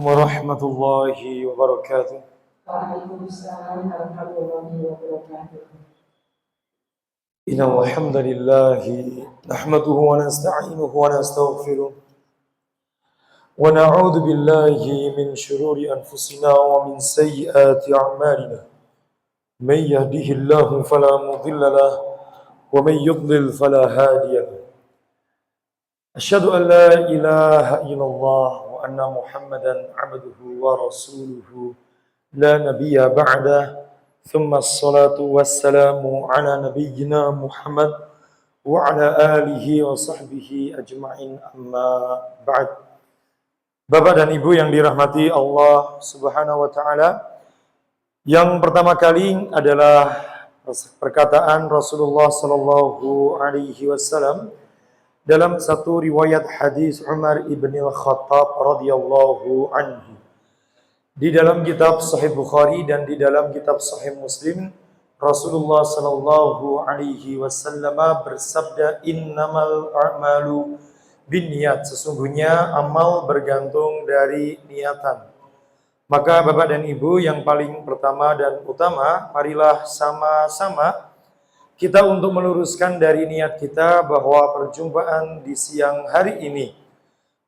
warahmatullahi wabarakatuh. Waalaikumsalam warahmatullahi wabarakatuh. Innal hamdalillahi nahmaduhu wa nasta'inuhu wa nastaghfiruh wa na'udzu billahi min shururi anfusina wa min sayyiati a'malina. May yahdihillahu fala mudilla lahu wa may yudlil fala hadiya lahu. Asyhadu an la ilaha illallah wa anna Muhammadan 'abduhu wa rasuluhu la nabiyya ba'dah. Thumma assalatu wassalamu ala nabiyyina Muhammad wa ala alihi wa sahbihi ajma'in, amma ba'd. Bapak dan Ibu yang dirahmati Allah Subhanahu wa taala, yang pertama kali adalah perkataan Rasulullah sallallahu alaihi wasallam dalam satu riwayat hadis Umar ibn al-Khattab radhiyallahu anhu. Di dalam kitab Sahih Bukhari dan di dalam kitab Sahih Muslim, Rasulullah sallallahu alaihi wasallam bersabda, "Innamal a'malu binniyat." Sesungguhnya amal bergantung dari niatan. Maka Bapak dan Ibu yang paling pertama dan utama, marilah sama-sama kita untuk meluruskan dari niat kita bahwa perjumpaan di siang hari ini,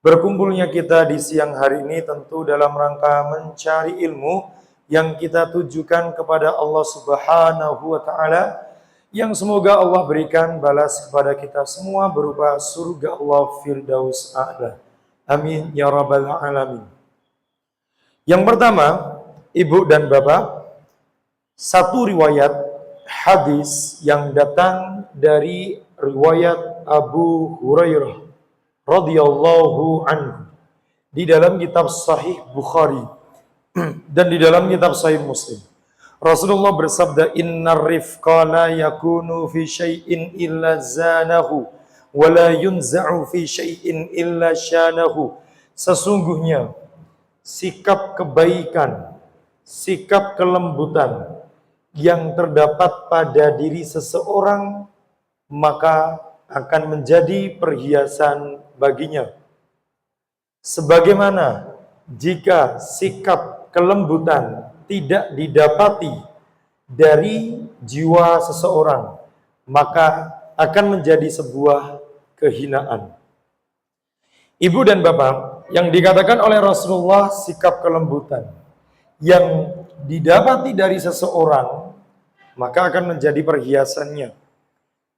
berkumpulnya kita di siang hari ini tentu dalam rangka mencari ilmu yang kita tujukan kepada Allah Subhanahu wa taala, yang semoga Allah berikan balas kepada kita semua berupa surga Allah Firdaus A'la. Amin ya rabbal alamin. Yang pertama, Ibu dan Bapak, satu riwayat hadis yang datang dari riwayat Abu Hurairah radhiyallahu anhu di dalam kitab Sahih Bukhari dan di dalam kitab Sahih Muslim. Rasulullah bersabda, "Innar rifqa la yakunu fi syai'in illa zanahu wa la yunza'u fi syai'in illa syanahu." Sesungguhnya sikap kebaikan, sikap kelembutan yang terdapat pada diri seseorang maka akan menjadi perhiasan baginya. Sebagaimana jika sikap kelembutan tidak didapati dari jiwa seseorang, maka akan menjadi sebuah kehinaan. Ibu dan Bapak, yang dikatakan oleh Rasulullah sikap kelembutan yang didapati dari seseorang, maka akan menjadi perhiasannya.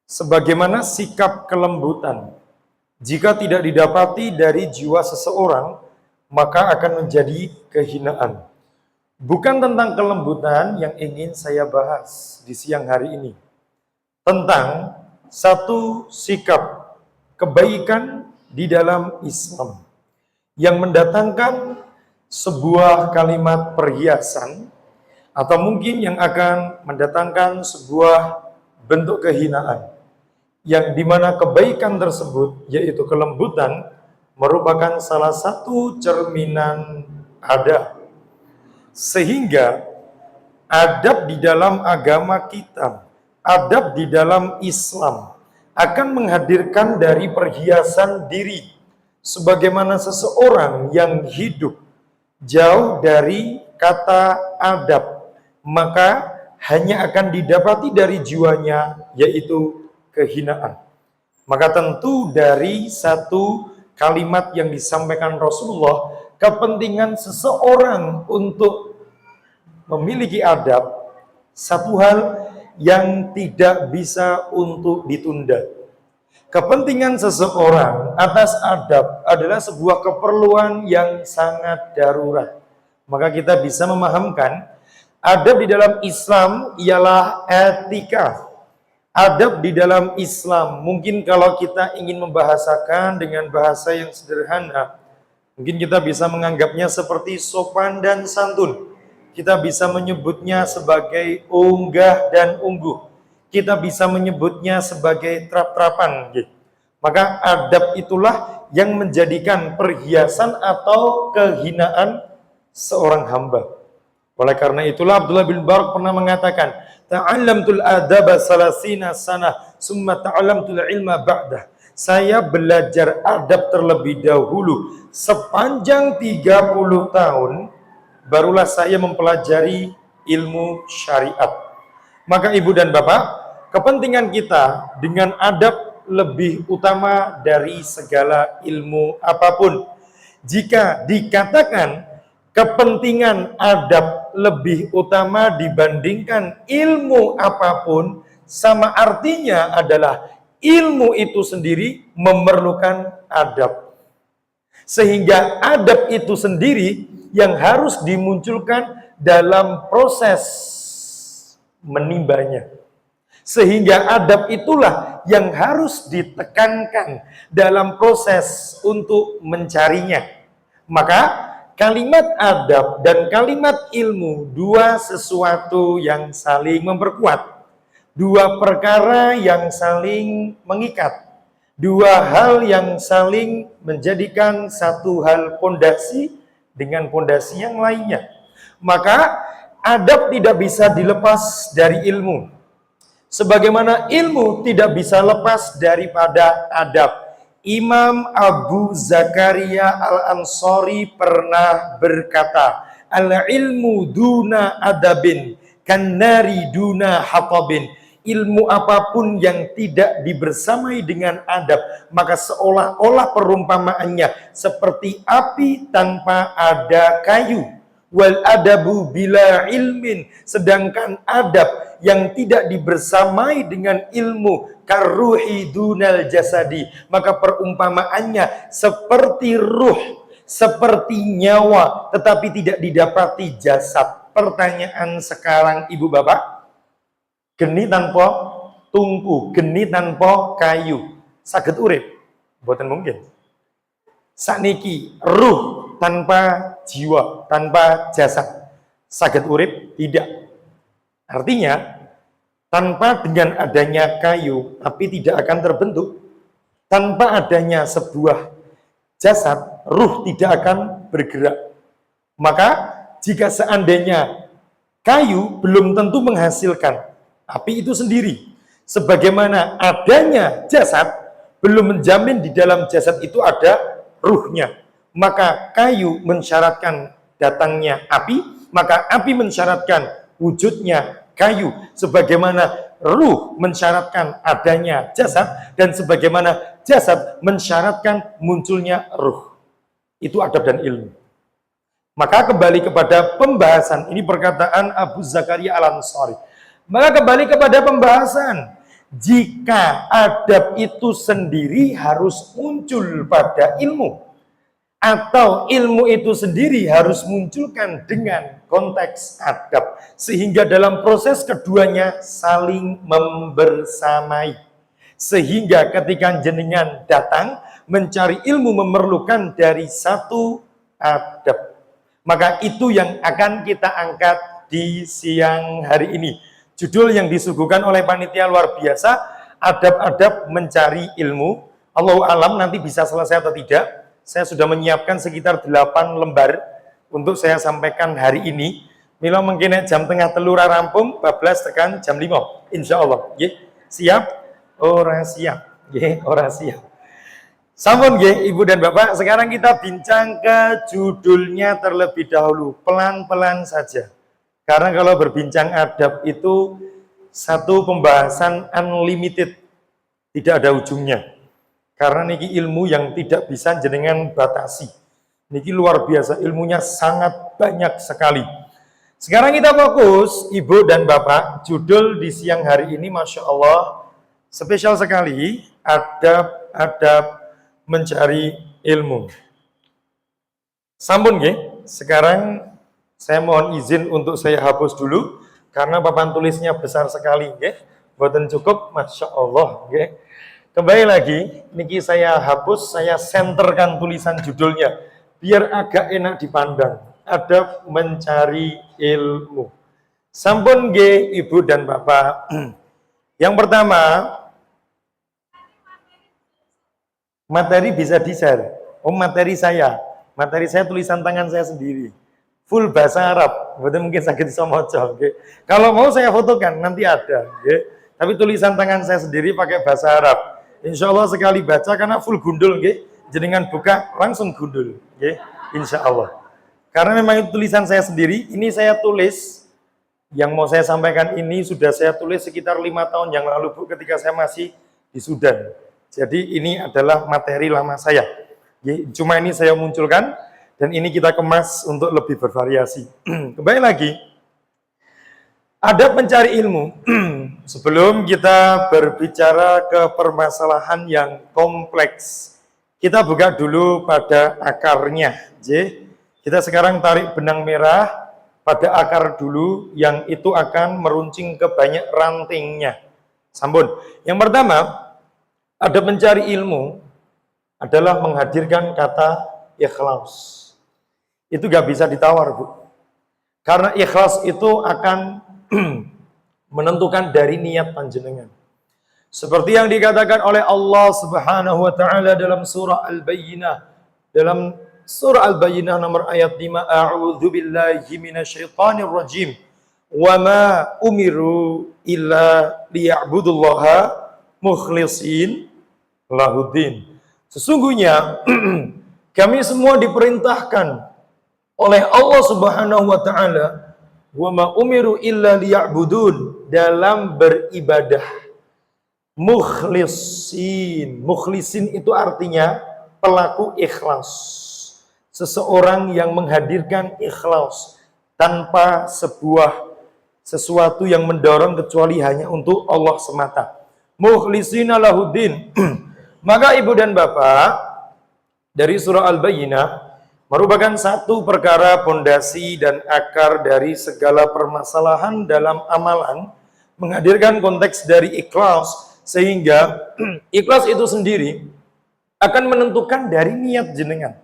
Sebagaimana sikap kelembutan, jika tidak didapati dari jiwa seseorang, maka akan menjadi kehinaan. Bukan tentang kelembutan yang ingin saya bahas di siang hari ini. Tentang satu sikap kebaikan di dalam Islam yang mendatangkan sebuah kalimat perhiasan, atau mungkin yang akan mendatangkan sebuah bentuk kehinaan, yang dimana kebaikan tersebut, yaitu kelembutan, merupakan salah satu cerminan adab. Sehingga adab di dalam agama kita, adab di dalam Islam akan menghadirkan dari perhiasan diri. Sebagaimana seseorang yang hidup jauh dari kata adab, maka hanya akan didapati dari jiwanya, yaitu kehinaan. Maka tentu dari satu kalimat yang disampaikan Rasulullah, kepentingan seseorang untuk memiliki adab, satu hal yang tidak bisa untuk ditunda. Kepentingan seseorang atas adab adalah sebuah keperluan yang sangat darurat. Maka kita bisa memahamkan adab di dalam Islam ialah etika. Adab di dalam Islam, mungkin kalau kita ingin membahasakan dengan bahasa yang sederhana, mungkin kita bisa menganggapnya seperti sopan dan santun. Kita bisa menyebutnya sebagai unggah dan ungguh. Kita bisa menyebutnya sebagai trap-trapan. Maka adab itulah yang menjadikan perhiasan atau kehinaan seorang hamba. Oleh karena itulah Abdullah bin Barak pernah mengatakan, "Ta'allamtul adaba salasina sanah, summa ta'allamtul ilma ba'dah." Saya belajar adab terlebih dahulu sepanjang 30 tahun, barulah saya mempelajari ilmu syariat. Maka ibu dan bapak, kepentingan kita dengan adab lebih utama dari segala ilmu apapun. Jika dikatakan kepentingan adab lebih utama dibandingkan ilmu apapun, sama artinya adalah ilmu itu sendiri memerlukan adab. Sehingga adab itu sendiri yang harus dimunculkan dalam proses menimbanya. Sehingga adab itulah yang harus ditekankan dalam proses untuk mencarinya. Maka kalimat adab dan kalimat ilmu, dua sesuatu yang saling memperkuat. Dua perkara yang saling mengikat. Dua hal yang saling menjadikan satu hal pondasi dengan pondasi yang lainnya. Maka adab tidak bisa dilepas dari ilmu. Sebagaimana ilmu tidak bisa lepas daripada adab. Imam Abu Zakaria Al-Ansari pernah berkata, al-ilmu duna adabin kannari duna hatabin. Ilmu apapun yang tidak dibersamai dengan adab, maka seolah-olah perumpamaannya seperti api tanpa ada kayu. Wal adabu bila ilmin, sedangkan adab yang tidak dibersamai dengan ilmu karuhi dunal jasadi, maka perumpamaannya seperti ruh, seperti nyawa, tetapi tidak didapati jasad. Pertanyaan sekarang ibu bapak, geni tanpa tungku, geni tanpa kayu, saged urip? Mboten mungkin. Sakniki ruh tanpa jiwa, tanpa jasad, saged urip? Tidak. Artinya, tanpa dengan adanya kayu, api tidak akan terbentuk. Tanpa adanya sebuah jasad, ruh tidak akan bergerak. Maka, jika seandainya kayu belum tentu menghasilkan api itu sendiri, sebagaimana adanya jasad belum menjamin di dalam jasad itu ada ruhnya. Maka kayu mensyaratkan datangnya api, maka api mensyaratkan wujudnya kayu, sebagaimana ruh mensyaratkan adanya jasad, dan sebagaimana jasad mensyaratkan munculnya ruh. Itu adab dan ilmu. Maka kembali kepada pembahasan, ini perkataan Abu Zakaria Al-Ansari. Maka kembali kepada pembahasan, jika adab itu sendiri harus muncul pada ilmu, atau ilmu itu sendiri harus munculkan dengan konteks adab, sehingga dalam proses keduanya saling membersamai. Sehingga ketika jenengan datang mencari ilmu memerlukan dari satu adab. Maka itu yang akan kita angkat di siang hari ini. Judul yang disuguhkan oleh panitia luar biasa, adab-adab mencari ilmu. Allahu alam nanti bisa selesai atau tidak. Saya sudah menyiapkan sekitar 8 lembar untuk saya sampaikan hari ini. Mila mungkin jam tengah telur rampung, 14 tekan jam 5. Insya Allah. Siap? Orang siap. Orang siap. Sampun ibu dan bapak, sekarang kita bincang ke judulnya terlebih dahulu. Pelan-pelan saja. Karena kalau berbincang adab itu satu pembahasan unlimited, tidak ada ujungnya. Karena niki ilmu yang tidak bisa jenengan batasi. Niki luar biasa, ilmunya sangat banyak sekali. Sekarang kita fokus, ibu dan bapak, judul di siang hari ini Masya Allah, spesial sekali, adab mencari ilmu. Sampun sekarang saya mohon izin untuk saya hapus dulu, karena papan tulisnya besar sekali, boten cukup, Masya Allah. Kembali lagi, niki saya hapus, saya senterkan tulisan judulnya, biar agak enak dipandang. Adab mencari ilmu. Sampun ibu dan bapak. Yang pertama, materi bisa di-share. Materi saya tulisan tangan saya sendiri. Full bahasa Arab, betul mungkin sakit somoco. Kalau mau saya fotokan nanti ada. Tapi tulisan tangan saya sendiri pakai bahasa Arab. Insya Allah sekali baca karena full gundul, nggih. Jenengan buka langsung gundul, nggih. Insya Allah. Karena memang itu tulisan saya sendiri. Ini saya tulis. Yang mau saya sampaikan ini sudah saya tulis sekitar 5 tahun yang lalu, Bu, ketika saya masih di Sudan. Jadi ini adalah materi lama saya. Cuma ini saya munculkan dan ini kita kemas untuk lebih bervariasi. Kembali lagi. Adab mencari ilmu. Sebelum kita berbicara ke permasalahan yang kompleks, kita buka dulu pada akarnya. Kita sekarang tarik benang merah pada akar dulu, yang itu akan meruncing ke banyak rantingnya. Sambun. Yang pertama, adab mencari ilmu adalah menghadirkan kata ikhlas. Itu gak bisa ditawar, Bu. Karena ikhlas itu akan menentukan dari niat panjenengan. Seperti yang dikatakan oleh Allah Subhanahu wa taala dalam surah Al-Bayyinah. Dalam surah Al-Bayyinah nomor ayat 5, a'udzu billahi minasyaitonir rajim. Wa ma umiru illa liya'budullaha mukhlishin lahuddin. Sesungguhnya kami semua diperintahkan oleh Allah Subhanahu wa taala, wa ma umiru illa liya'budun, dalam beribadah mukhlisin. Mukhlisin itu artinya pelaku ikhlas. Seseorang yang menghadirkan ikhlas tanpa sesuatu yang mendorong kecuali hanya untuk Allah semata. Mukhlishina lahuddin. Maka ibu dan bapak, dari surah Al-Bayyinah merupakan satu perkara pondasi dan akar dari segala permasalahan dalam amalan, menghadirkan konteks dari ikhlas, sehingga ikhlas itu sendiri akan menentukan dari niat jenengan.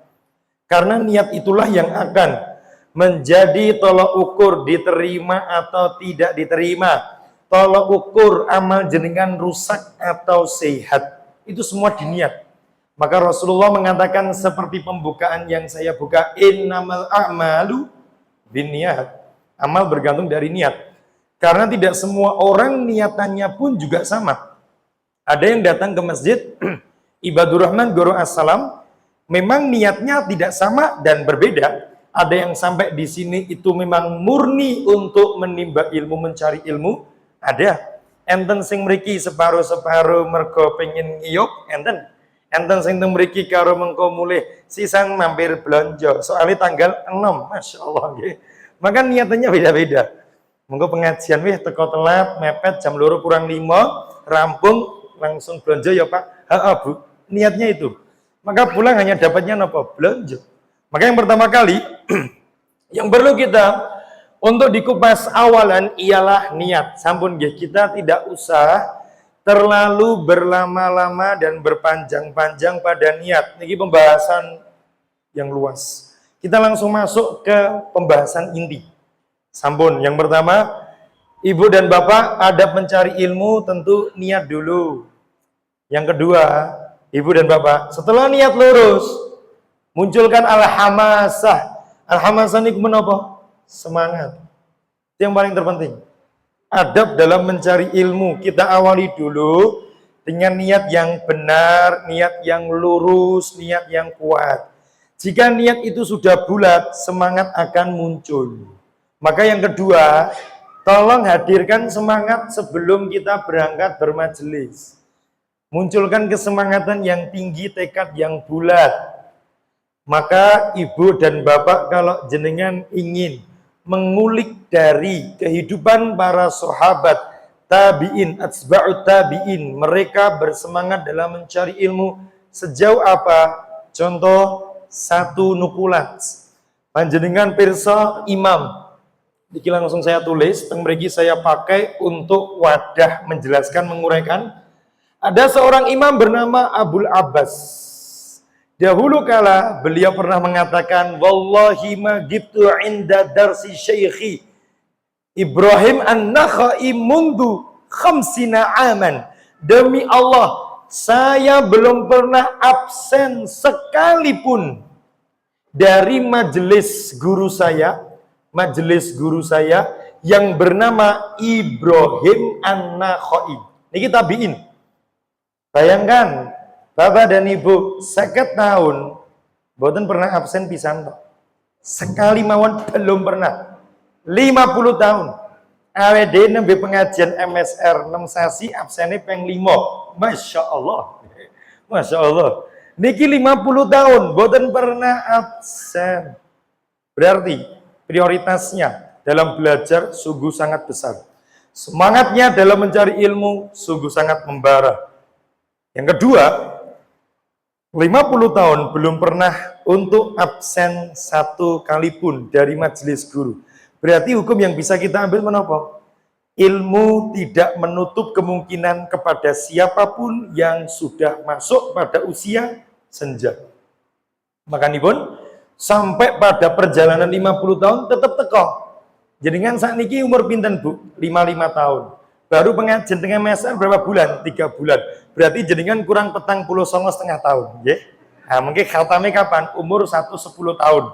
Karena niat itulah yang akan menjadi tolak ukur diterima atau tidak diterima, tolak ukur amal jenengan rusak atau sehat. Itu semua diniat. Maka Rasulullah mengatakan seperti pembukaan yang saya buka, innamal a'malu binniyat. Amal bergantung dari niat. Karena tidak semua orang niatannya pun juga sama. Ada yang datang ke masjid, Ibadur Rahman Guru Assalam, memang niatnya tidak sama dan berbeda. Ada yang sampai di sini itu memang murni untuk menimba ilmu, mencari ilmu. Ada. Enten sing mriki separuh-separuh mergo pengen ngiyup, enten. Enten sing teng mriki karo mengko mulih sisan mampir belanja. Soalnya tanggal 6, Masya Allah nggih. Maka niatannya beda-beda. Mengko pengajian wih teko telat, mepet jam 2 kurang 5, rampung langsung belanja ya Pak. Heeh Bu, niatnya itu. Maka pulang hanya dapatnya napa? Belanja. Maka yang pertama kali yang perlu kita untuk dikupas awalan ialah niat. Sampun nggih, kita tidak usah terlalu berlama-lama dan berpanjang-panjang pada niat. Ini pembahasan yang luas. Kita langsung masuk ke pembahasan inti. Sampun, yang pertama, ibu dan bapak adab mencari ilmu tentu niat dulu. Yang kedua, ibu dan bapak, setelah niat lurus, munculkan al-hamasah. Al-hamasah ini menapa? Semangat. Itu yang paling terpenting. Adab dalam mencari ilmu, kita awali dulu dengan niat yang benar, niat yang lurus, niat yang kuat. Jika niat itu sudah bulat, semangat akan muncul. Maka yang kedua, tolong hadirkan semangat sebelum kita berangkat bermajelis. Munculkan kesemangatan yang tinggi, tekad yang bulat. Maka ibu dan bapak kalau jenengan ingin mengulik dari kehidupan para sahabat tabi'in, atsba'ut tabi'in, mereka bersemangat dalam mencari ilmu sejauh apa? Contoh satu nukulat. Panjenengan pirsa imam. Iki langsung saya tulis, teng mriki saya pakai untuk wadah menjelaskan, menguraikan. Ada seorang imam bernama Abul Abbas. Dahulu kala beliau pernah mengatakan, wallahi ma gibtu inda darsi syekhi Ibrahim an-Nakhai mundu khamsina aman. Demi Allah, saya belum pernah absen sekalipun dari majelis guru saya yang bernama Ibrahim an-Nakhai. Ini tabi'in. Bayangkan, Bapak dan Ibu 50 tahun, boten pernah absen pisan tok. Sekali mawon belum pernah. 50 tahun. AWD nembe pengajian MSR 6 sasi absennya peng 5. Masya Allah. Masya Allah. Niki 50 tahun, boten pernah absen. Berarti prioritasnya dalam belajar sungguh sangat besar. Semangatnya dalam mencari ilmu sungguh sangat membara. Yang kedua, 50 tahun belum pernah untuk absen satu kali pun dari majelis guru. Berarti hukum yang bisa kita ambil menapa? Ilmu tidak menutup kemungkinan kepada siapapun yang sudah masuk pada usia senja. Makanipun sampai pada perjalanan 50 tahun tetap teko. Jenengan saat niki umur pinten Bu? 55 tahun. Baru pengajian dengan MSR berapa bulan? 3 bulan. Berarti jenengan kurang petang 10,5 tahun. Ya? Nah, mungkin khatame kapan? Umur 110 tahun.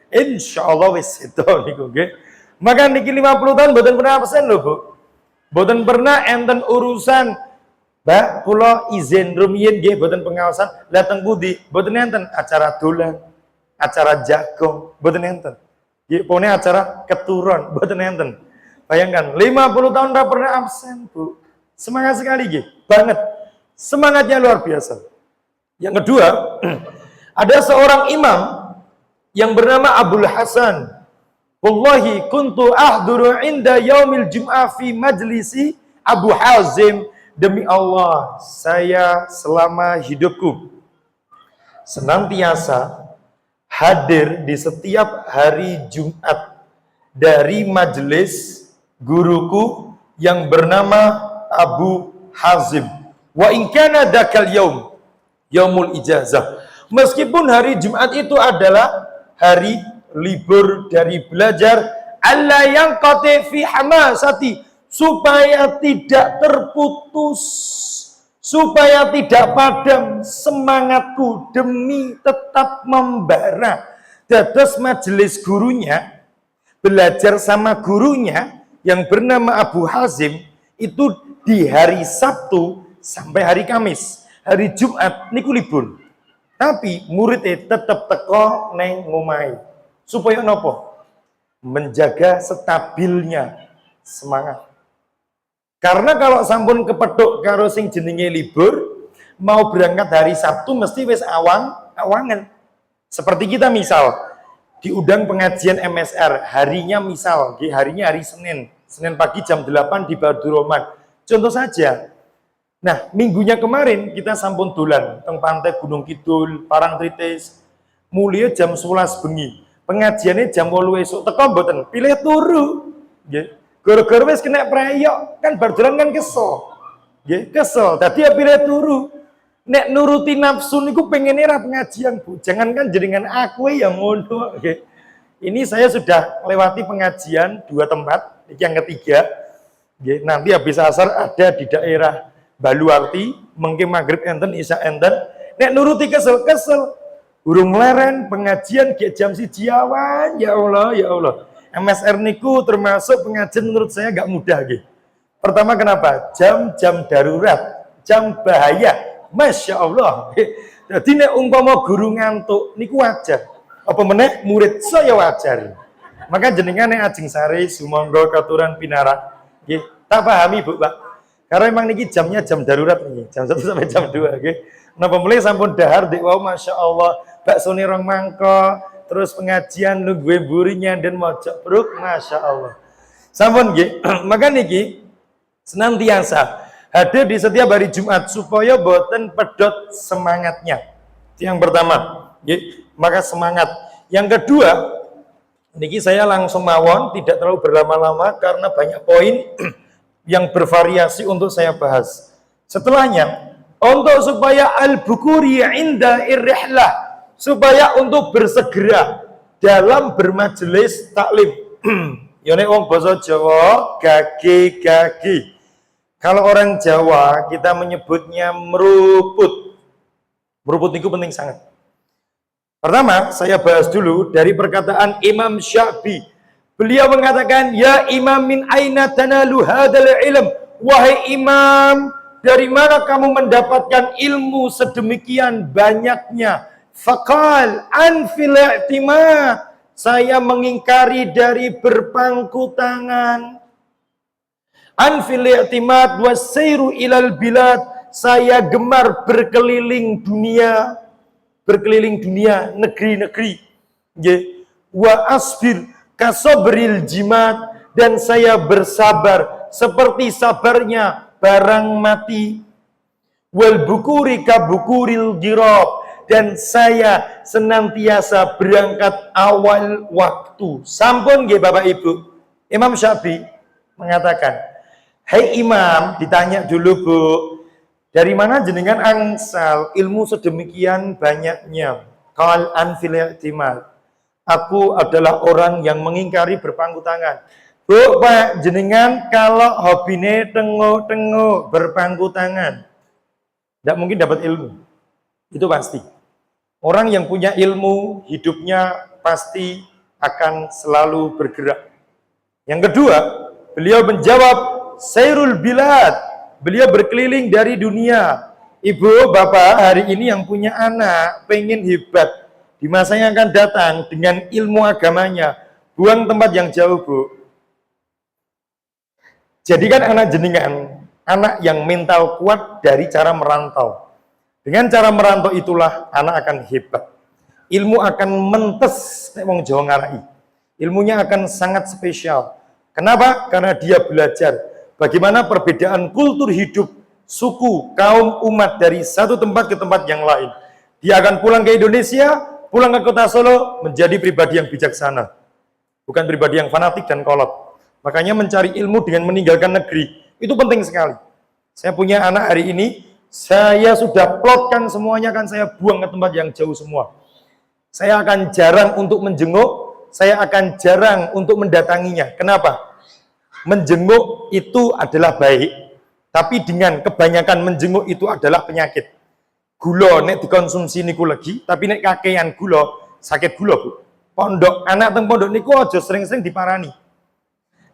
Insya Allah wis itu niku nggih. Maka niki 50 tahun boten pernah absen lho Bu. Boten pernah enten urusan Mbak kula izin rumiyin nggih boten pengawasan dateng pundi? Boten enten acara dolan, acara jagong, boten enten. Nggih pone acara keturon, boten enten. Bayangkan, 50 tahun tidak pernah absen, Bu. Semangat sekali, gitu. Banget. Semangatnya luar biasa. Yang kedua, ada seorang imam yang bernama Abul Hasan. Wallahi kuntu ahduru inda yaumil jum'ah fi majlisi Abu Hazim. Demi Allah, saya selama hidupku senantiasa hadir di setiap hari Jumat dari majelis guruku yang bernama Abu Hazim. Wa in kana dzakal yaumul ijazah. Meskipun hari Jumat itu adalah hari libur dari belajar, alla yanqati fi hamasati, supaya tidak terputus, supaya tidak padam semangatku demi tetap membara. Dados majelis gurunya, belajar sama gurunya yang bernama Abu Hazim itu di hari Sabtu sampai hari Kamis. Hari Jumat niku libur. Tapi muridnya tetap teko neng ngomai. Supaya nopo? Menjaga stabilnya semangat. Karena kalau sampun kepethuk karo sing jenenge libur, mau berangkat hari Sabtu mesti wis awangan. Seperti kita misal diundang pengajian MSR, harinya misal, harinya hari Senin pagi jam 8 di Baduroman. Contoh saja. Nah, minggunya kemarin kita sampun dolan teng pantai Gunung Kidul, Parangtritis. Mulai jam 11 bengi. Pengajiannya jam 8 esuk. Teko mboten, pilih turu. Nggih. Gara-gara wis kena prayok, kan bar dolan kan kesel. Nggih, kesel. Dadi ya pilih turu. Nek nuruti nafsu niku pengene ra pengajian, Bu. Jangankan jenengan aku yang ngono, nggih. Ini saya sudah lewati pengajian 2 tempat, ini yang ketiga. Nggih, nanti habis asar ada di daerah Baluarti, mengke magrib enten, isya enten. Nek nuruti kesel. Urung leren pengajian ke jam 1 awan, ya Allah, ya Allah. MSR niku termasuk pengajian menurut saya gak mudah nggih. Pertama kenapa? Jam darurat, jam bahaya. Masya Allah. Jadi nek umpama guru ngantuk niku wajar. Apa meneh murid saya wajar. Maka jenengan nek ajeng sare sumangga katuran pinara. Nggih, tak pahami Bu, Pak. Karena memang niki jamnya jam darurat nih, jam 1 sampai jam 2, nggih. Napa mulai sampun dahar dik wau Masya Allah, baksone rong mangkok, terus pengajian lu gue burinya dan mojok bruk, Masya Allah. Sampun nggih. Maka niki senantiasa hadir di setiap hari Jumat supaya boten pedot semangatnya. Itu yang pertama, nggih. Maka semangat. Yang kedua, niki saya langsung mawon, tidak terlalu berlama-lama karena banyak poin yang bervariasi untuk saya bahas. Setelahnya, untuk supaya al-bukuri inda irrihlah, supaya untuk bersegera dalam bermajelis taklim. Yone wong basa Jawa gage. Kalau orang Jawa kita menyebutnya meruput. Meruput itu penting sangat. Pertama, saya bahas dulu dari perkataan Imam Syafi'i. Beliau mengatakan, ya imam min aina tanalu hadzal ilm. Wahai imam, dari mana kamu mendapatkan ilmu sedemikian banyaknya? Faqal an fil i'timad, saya mengingkari dari berpangku tangan. An fil i'timad wasairu ilal bilad, saya gemar berkeliling dunia, negeri-negeri. Wa asbir kasabril jimat, dan saya bersabar seperti sabarnya barang mati. Wal bukuri kabukuril girab, dan saya senantiasa berangkat awal waktu. Sampun nggih Bapak Ibu. Imam Syafi'i mengatakan, "Hai Imam," ditanya dulu Bu, "dari mana jenengan angsal ilmu sedemikian banyaknya?" Qal an fil i'timad, aku adalah orang yang mengingkari berpangku tangan. Bu, Pak, jenengan kalau hobine tengok-tengok berpangku tangan, tidak mungkin dapat ilmu. Itu pasti. Orang yang punya ilmu, hidupnya pasti akan selalu bergerak. Yang kedua, beliau menjawab, sairul bilad, beliau berkeliling dari dunia. Ibu, Bapak, hari ini yang punya anak, pengen hebat, di masa yang akan datang dengan ilmu agamanya, buang tempat yang jauh, Bu. Jadikan anak jenengan, anak yang mental kuat dari cara merantau. Dengan cara merantau itulah anak akan hebat. Ilmu akan mentes, wong Jawa ngarai. Ilmunya akan sangat spesial. Kenapa? Karena dia belajar bagaimana perbedaan kultur hidup, suku, kaum, umat dari satu tempat ke tempat yang lain. Dia akan pulang ke Indonesia, pulang ke kota Solo, menjadi pribadi yang bijaksana. Bukan pribadi yang fanatik dan kolot. Makanya mencari ilmu dengan meninggalkan negeri, itu penting sekali. Saya punya anak hari ini, saya sudah plotkan semuanya, akan saya buang ke tempat yang jauh semua. Saya akan jarang untuk menjenguk, saya akan jarang untuk mendatanginya. Kenapa? Menjenguk itu adalah baik, tapi dengan kebanyakan menjenguk itu adalah penyakit. Gula nek dikonsumsi niku lagi, tapi nek kakean gula, sakit gula, Bu. Pondok, anak teng pondok niku aja sering-sering diparani.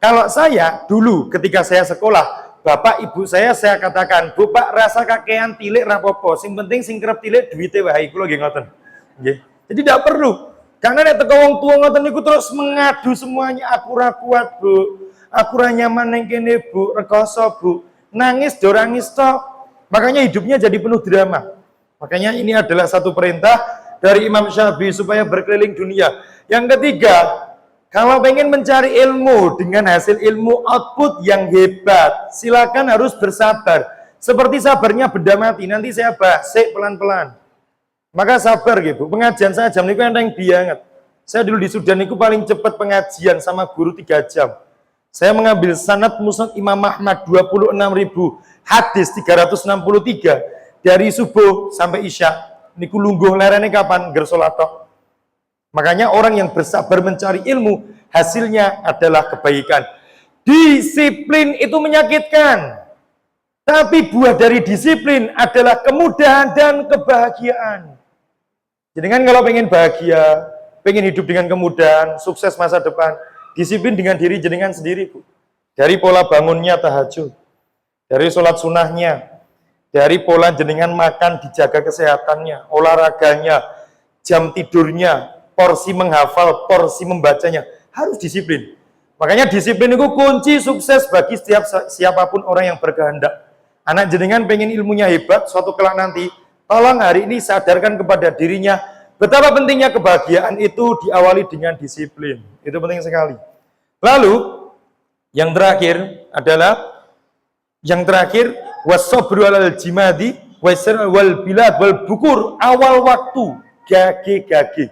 Kalau saya dulu ketika saya sekolah, bapak ibu saya katakan, "Bu Pak, rasa kakean tilik rapopo, sing penting sing kerep tilik duwite wae." Kula nggih ngoten. Nggih. Jadi tidak perlu. Karena nek teko wong tuwa ngoten niku terus mengadu semuanya, "Aku ra kuat, Bu. Aku ra nyaman ning kene, Bu. Rekoso, Bu." Nangis do nangis tok. Makanya hidupnya jadi penuh drama. Makanya ini adalah satu perintah dari Imam Syafi'i supaya berkeliling dunia. Yang ketiga, kalau pengen mencari ilmu dengan hasil ilmu output yang hebat, silakan harus bersabar. Seperti sabarnya benda mati, nanti saya basik pelan-pelan. Maka sabar gitu. Pengajian saya jam niku enteng banget. Saya dulu di Sudan niku paling cepat pengajian sama guru 3 jam. Saya mengambil sanad musnad Imam Ahmad 26.000 hadis 363 dari subuh sampai isya. Niku lungguh lerene kapan? Ger salat tok. Makanya orang yang bersabar mencari ilmu, hasilnya adalah kebaikan. Disiplin itu menyakitkan. Tapi buah dari disiplin adalah kemudahan dan kebahagiaan. Jadi kan kalau pengen bahagia, pengen hidup dengan kemudahan, sukses masa depan, disiplin dengan diri jenengan sendiri, Bu. Dari pola bangunnya tahajud, dari sholat sunnahnya, dari pola jenengan makan, dijaga kesehatannya, olahraganya, jam tidurnya, porsi menghafal, porsi membacanya, harus disiplin. Makanya disiplin itu kunci sukses bagi siapapun orang yang berkehendak. Anak jenengan pengen ilmunya hebat, suatu kelak nanti, tolong hari ini sadarkan kepada dirinya, betapa pentingnya kebahagiaan itu diawali dengan disiplin. Itu penting sekali. Lalu, yang terakhir adalah, wasabru alal jimadi, wal bilad, wal bukur, awal waktu, gage-gage.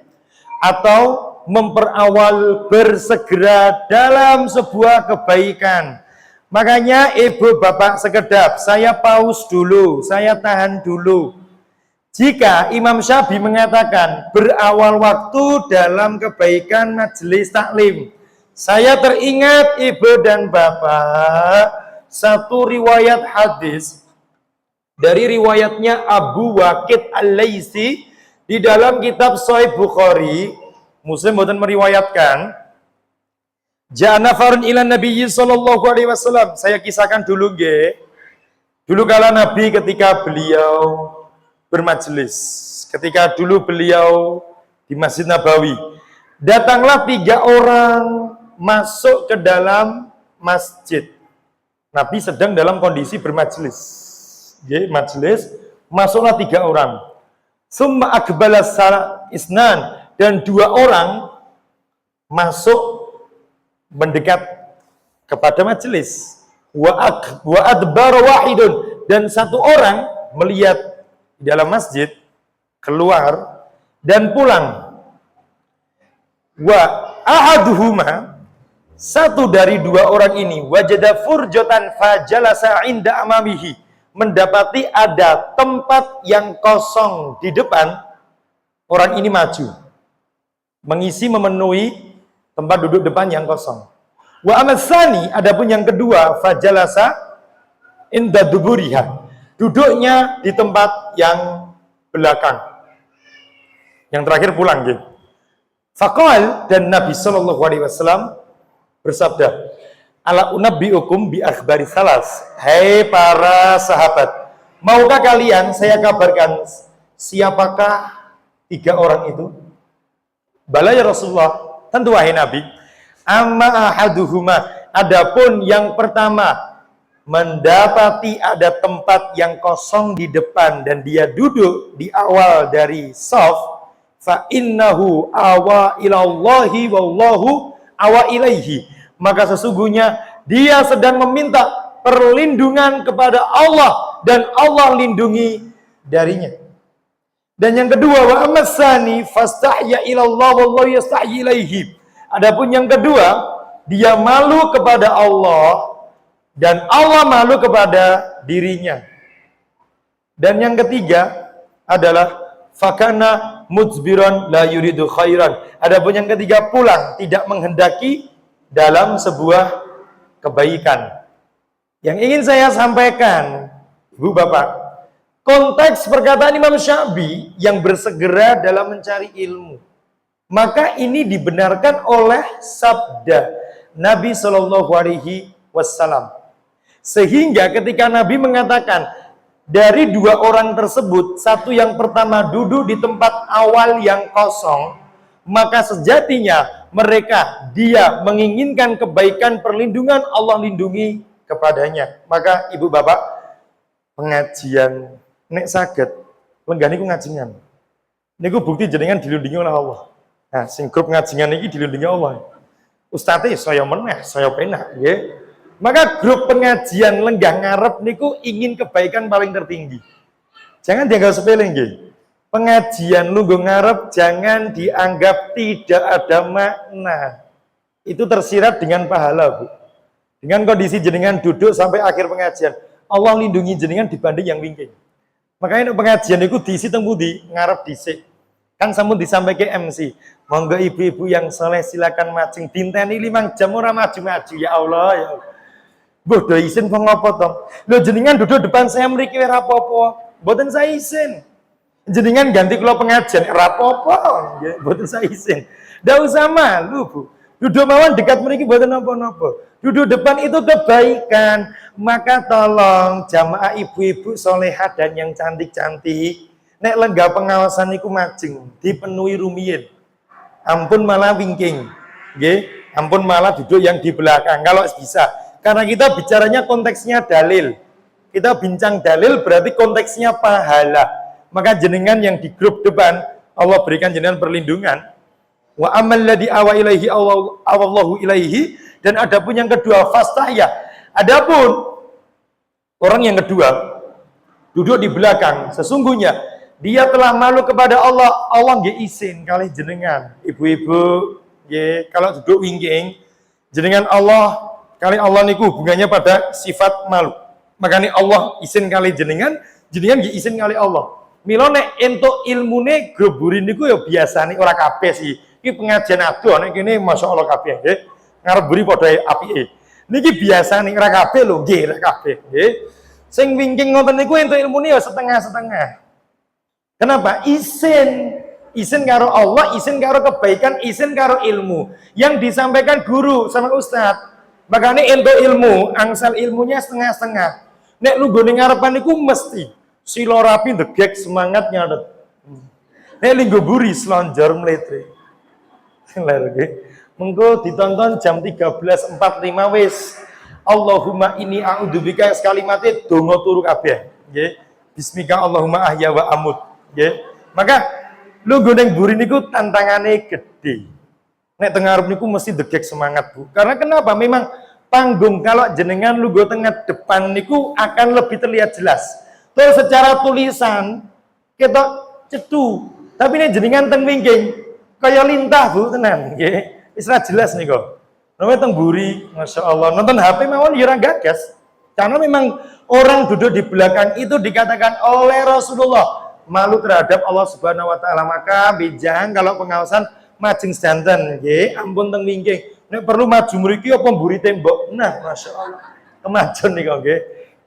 Atau memperawal bersegera dalam sebuah kebaikan. Makanya ibu bapak sekedap, saya pause dulu, saya tahan dulu. Jika Imam Syafi'i mengatakan berawal waktu dalam kebaikan majelis taklim, saya teringat ibu dan bapak satu riwayat hadis dari riwayatnya Abu Waqid Al-Laitsi di dalam kitab Sahih Bukhari. Muslim boten meriwayatkan, Ja'ana farun ila Nabi sallallahu alaihi wasallam. Saya kisahkan dulu nggih. Dulu kala Nabi ketika beliau bermajelis, ketika dulu beliau di Masjid Nabawi, datanglah 3 orang masuk ke dalam masjid. Nabi sedang dalam kondisi bermajelis. Majelis, masuklah 3 orang. Summa akbala isnan, dan 2 orang masuk mendekat kepada majelis. Wa adbar wahidun, dan 1 orang melihat di dalam masjid, keluar dan pulang. Wa ahaduhuma, 1 dari 2 orang ini, wajada furjatan fajalasa inda amamihi, mendapati ada tempat yang kosong di depan. Orang ini maju, mengisi, memenuhi tempat duduk depan yang kosong. Wa amasani, adapun yang kedua, fajalasa inda duburiha, duduknya di tempat yang belakang. Yang terakhir pulang gitu. Faqal, dan Nabi sallallahu alaihi wasallam bersabda, ala unabbiukum bi akhbari salas. Hai para sahabat, maukah kalian saya kabarkan siapakah 3 orang itu? Bala ya Rasulullah, tentu wahai Nabi. Amma ahaduhuma, adapun yang pertama, mendapati ada tempat yang kosong di depan dan dia duduk di awal dari shaf, fa innahu awa ilallahi wallahu awa ilaihi, maka sesungguhnya dia sedang meminta perlindungan kepada Allah dan Allah lindungi darinya. Dan yang kedua, wa amassani fastahya ilallah wallahu yastahyi ilaihi, adapun yang kedua, dia malu kepada Allah dan Allah malu kepada dirinya. Dan yang ketiga adalah fakana muzbiran la yuridu khairan, adapun yang ketiga pulang, tidak menghendaki dalam sebuah kebaikan. Yang ingin saya sampaikan, Ibu Bapak, konteks perkataan Imam Syafi'i yang bersegera dalam mencari ilmu, maka ini dibenarkan oleh sabda Nabi Shallallahu Alaihi Wasallam. Sehingga ketika Nabi mengatakan dari 2 orang tersebut, 1 yang pertama duduk di tempat awal yang kosong, maka sejatinya mereka, dia menginginkan kebaikan, perlindungan, Allah lindungi kepadanya. Maka Ibu Bapak, pengajian nek saged lenggah niku ngajingan. Niku bukti jenengan dilindungi oleh Allah. Nah, sing grup ngajingan niki dilindungi Allah. Ustadz saya meneh, saya penak, nggih. Maka grup pengajian lenggah ngarep niku ingin kebaikan paling tertinggi. Jangan dianggap sepele nggih. Pengajian lungguh ngarep jangan dianggap tidak ada makna. Itu tersirat dengan pahala, Bu. Dengan kondisi jenengan duduk sampai akhir pengajian, Allah lindungi jenengan dibanding yang wingking. Makanya pengajian itu diisi teng pundi, ngarep dhisik. Kan sampun disampaikan MC. Monggo ibu-ibu yang soleh silakan majeng, dinteni 5 jam ora maju-maju, ya Allah ya Allah. Mbah do isin kok ngopo to? Lho jenengan duduk depan saya mriki ora apa-apa. Mboten saya isin. Jenengan ganti kula pengajian ora apa-apa, nggih, mboten saya isin. Ndak usah malu, Bu. Duduk mawon dekat mriki mboten napa-napa. Duduk depan itu kebaikan. Maka tolong jamaah ibu-ibu solehah dan yang cantik-cantik, nek lenggah pengawasan niku majeng, dipenuhi rumiyin. Ampun malah wingking. Nggih, ampun malah duduk yang di belakang kalau bisa. Karena kita bicaranya konteksnya dalil. Kita bincang dalil berarti konteksnya pahala. Maka jenengan yang di grup depan, Allah berikan jenengan perlindungan. Wa amal ladzi awa ilaihi awallahu ilaihi, dan adapun yang kedua fastahya. Adapun orang yang kedua duduk di belakang, sesungguhnya dia telah malu kepada Allah. Allah nggih izin kalih jenengan. Ibu-ibu nggih kalau duduk wingking, jenengan Allah kali Allah niku hubungannya pada sifat malu. Makanya Allah izin kali jenengan, jenengan nggih izin kali Allah. Mila nek entuk ilmune gruburin niku ya biasane ora kabeh sih. Iki pengajian adoh nek kene masyaallah kabeh nggih. Ngarep buri padha apike. Niki biasane ora kabeh lho nggih, ora kabeh nggih. Sing wingking ngoten niku entuk ilmune ya setengah-setengah. Kenapa? Izin karo Allah, izin karo kebaikan, izin karo ilmu yang disampaikan guru sama ustadz. Makanya entuk ilmu, angsal ilmunya setengah-setengah. Nek lu nggone ngarepan iku mesti sila rapi ndegek semangat nyatet. Nek linggo buri slonjor mletre. Lha nggih. Mengko ditonton jam 13.45 wis. Allahumma inni a'udzubika kalimate donga turu kabeh. Nggih. Bismika Allahumma ahya wa amut. Nggih. Maka lu nggone buri niku tantangane gede. Nek teng ngarep niku mesti degek semangat, Bu. Karena kenapa? Memang panggung kalau jenengan lu go tengah depan niku akan lebih terlihat jelas. Terus secara tulisan kita cetu. Tapi nek jenengan teng wingking kaya lintah, Bu, tenan nggih. Wis ra jelas niku. Nome teng buri, Masya Allah. Nonton HP mawon ya ora gagas. Karena memang orang duduk di belakang itu dikatakan oleh Rasulullah malu terhadap Allah Subhanahu wa taala. Maka bijang kalau pengawasan majeng sedanten nggih, ampun teng wingking. Nek perlu maju mriki apa mburi tembok. Nah, Masya Allah. Kemajon niku nggih.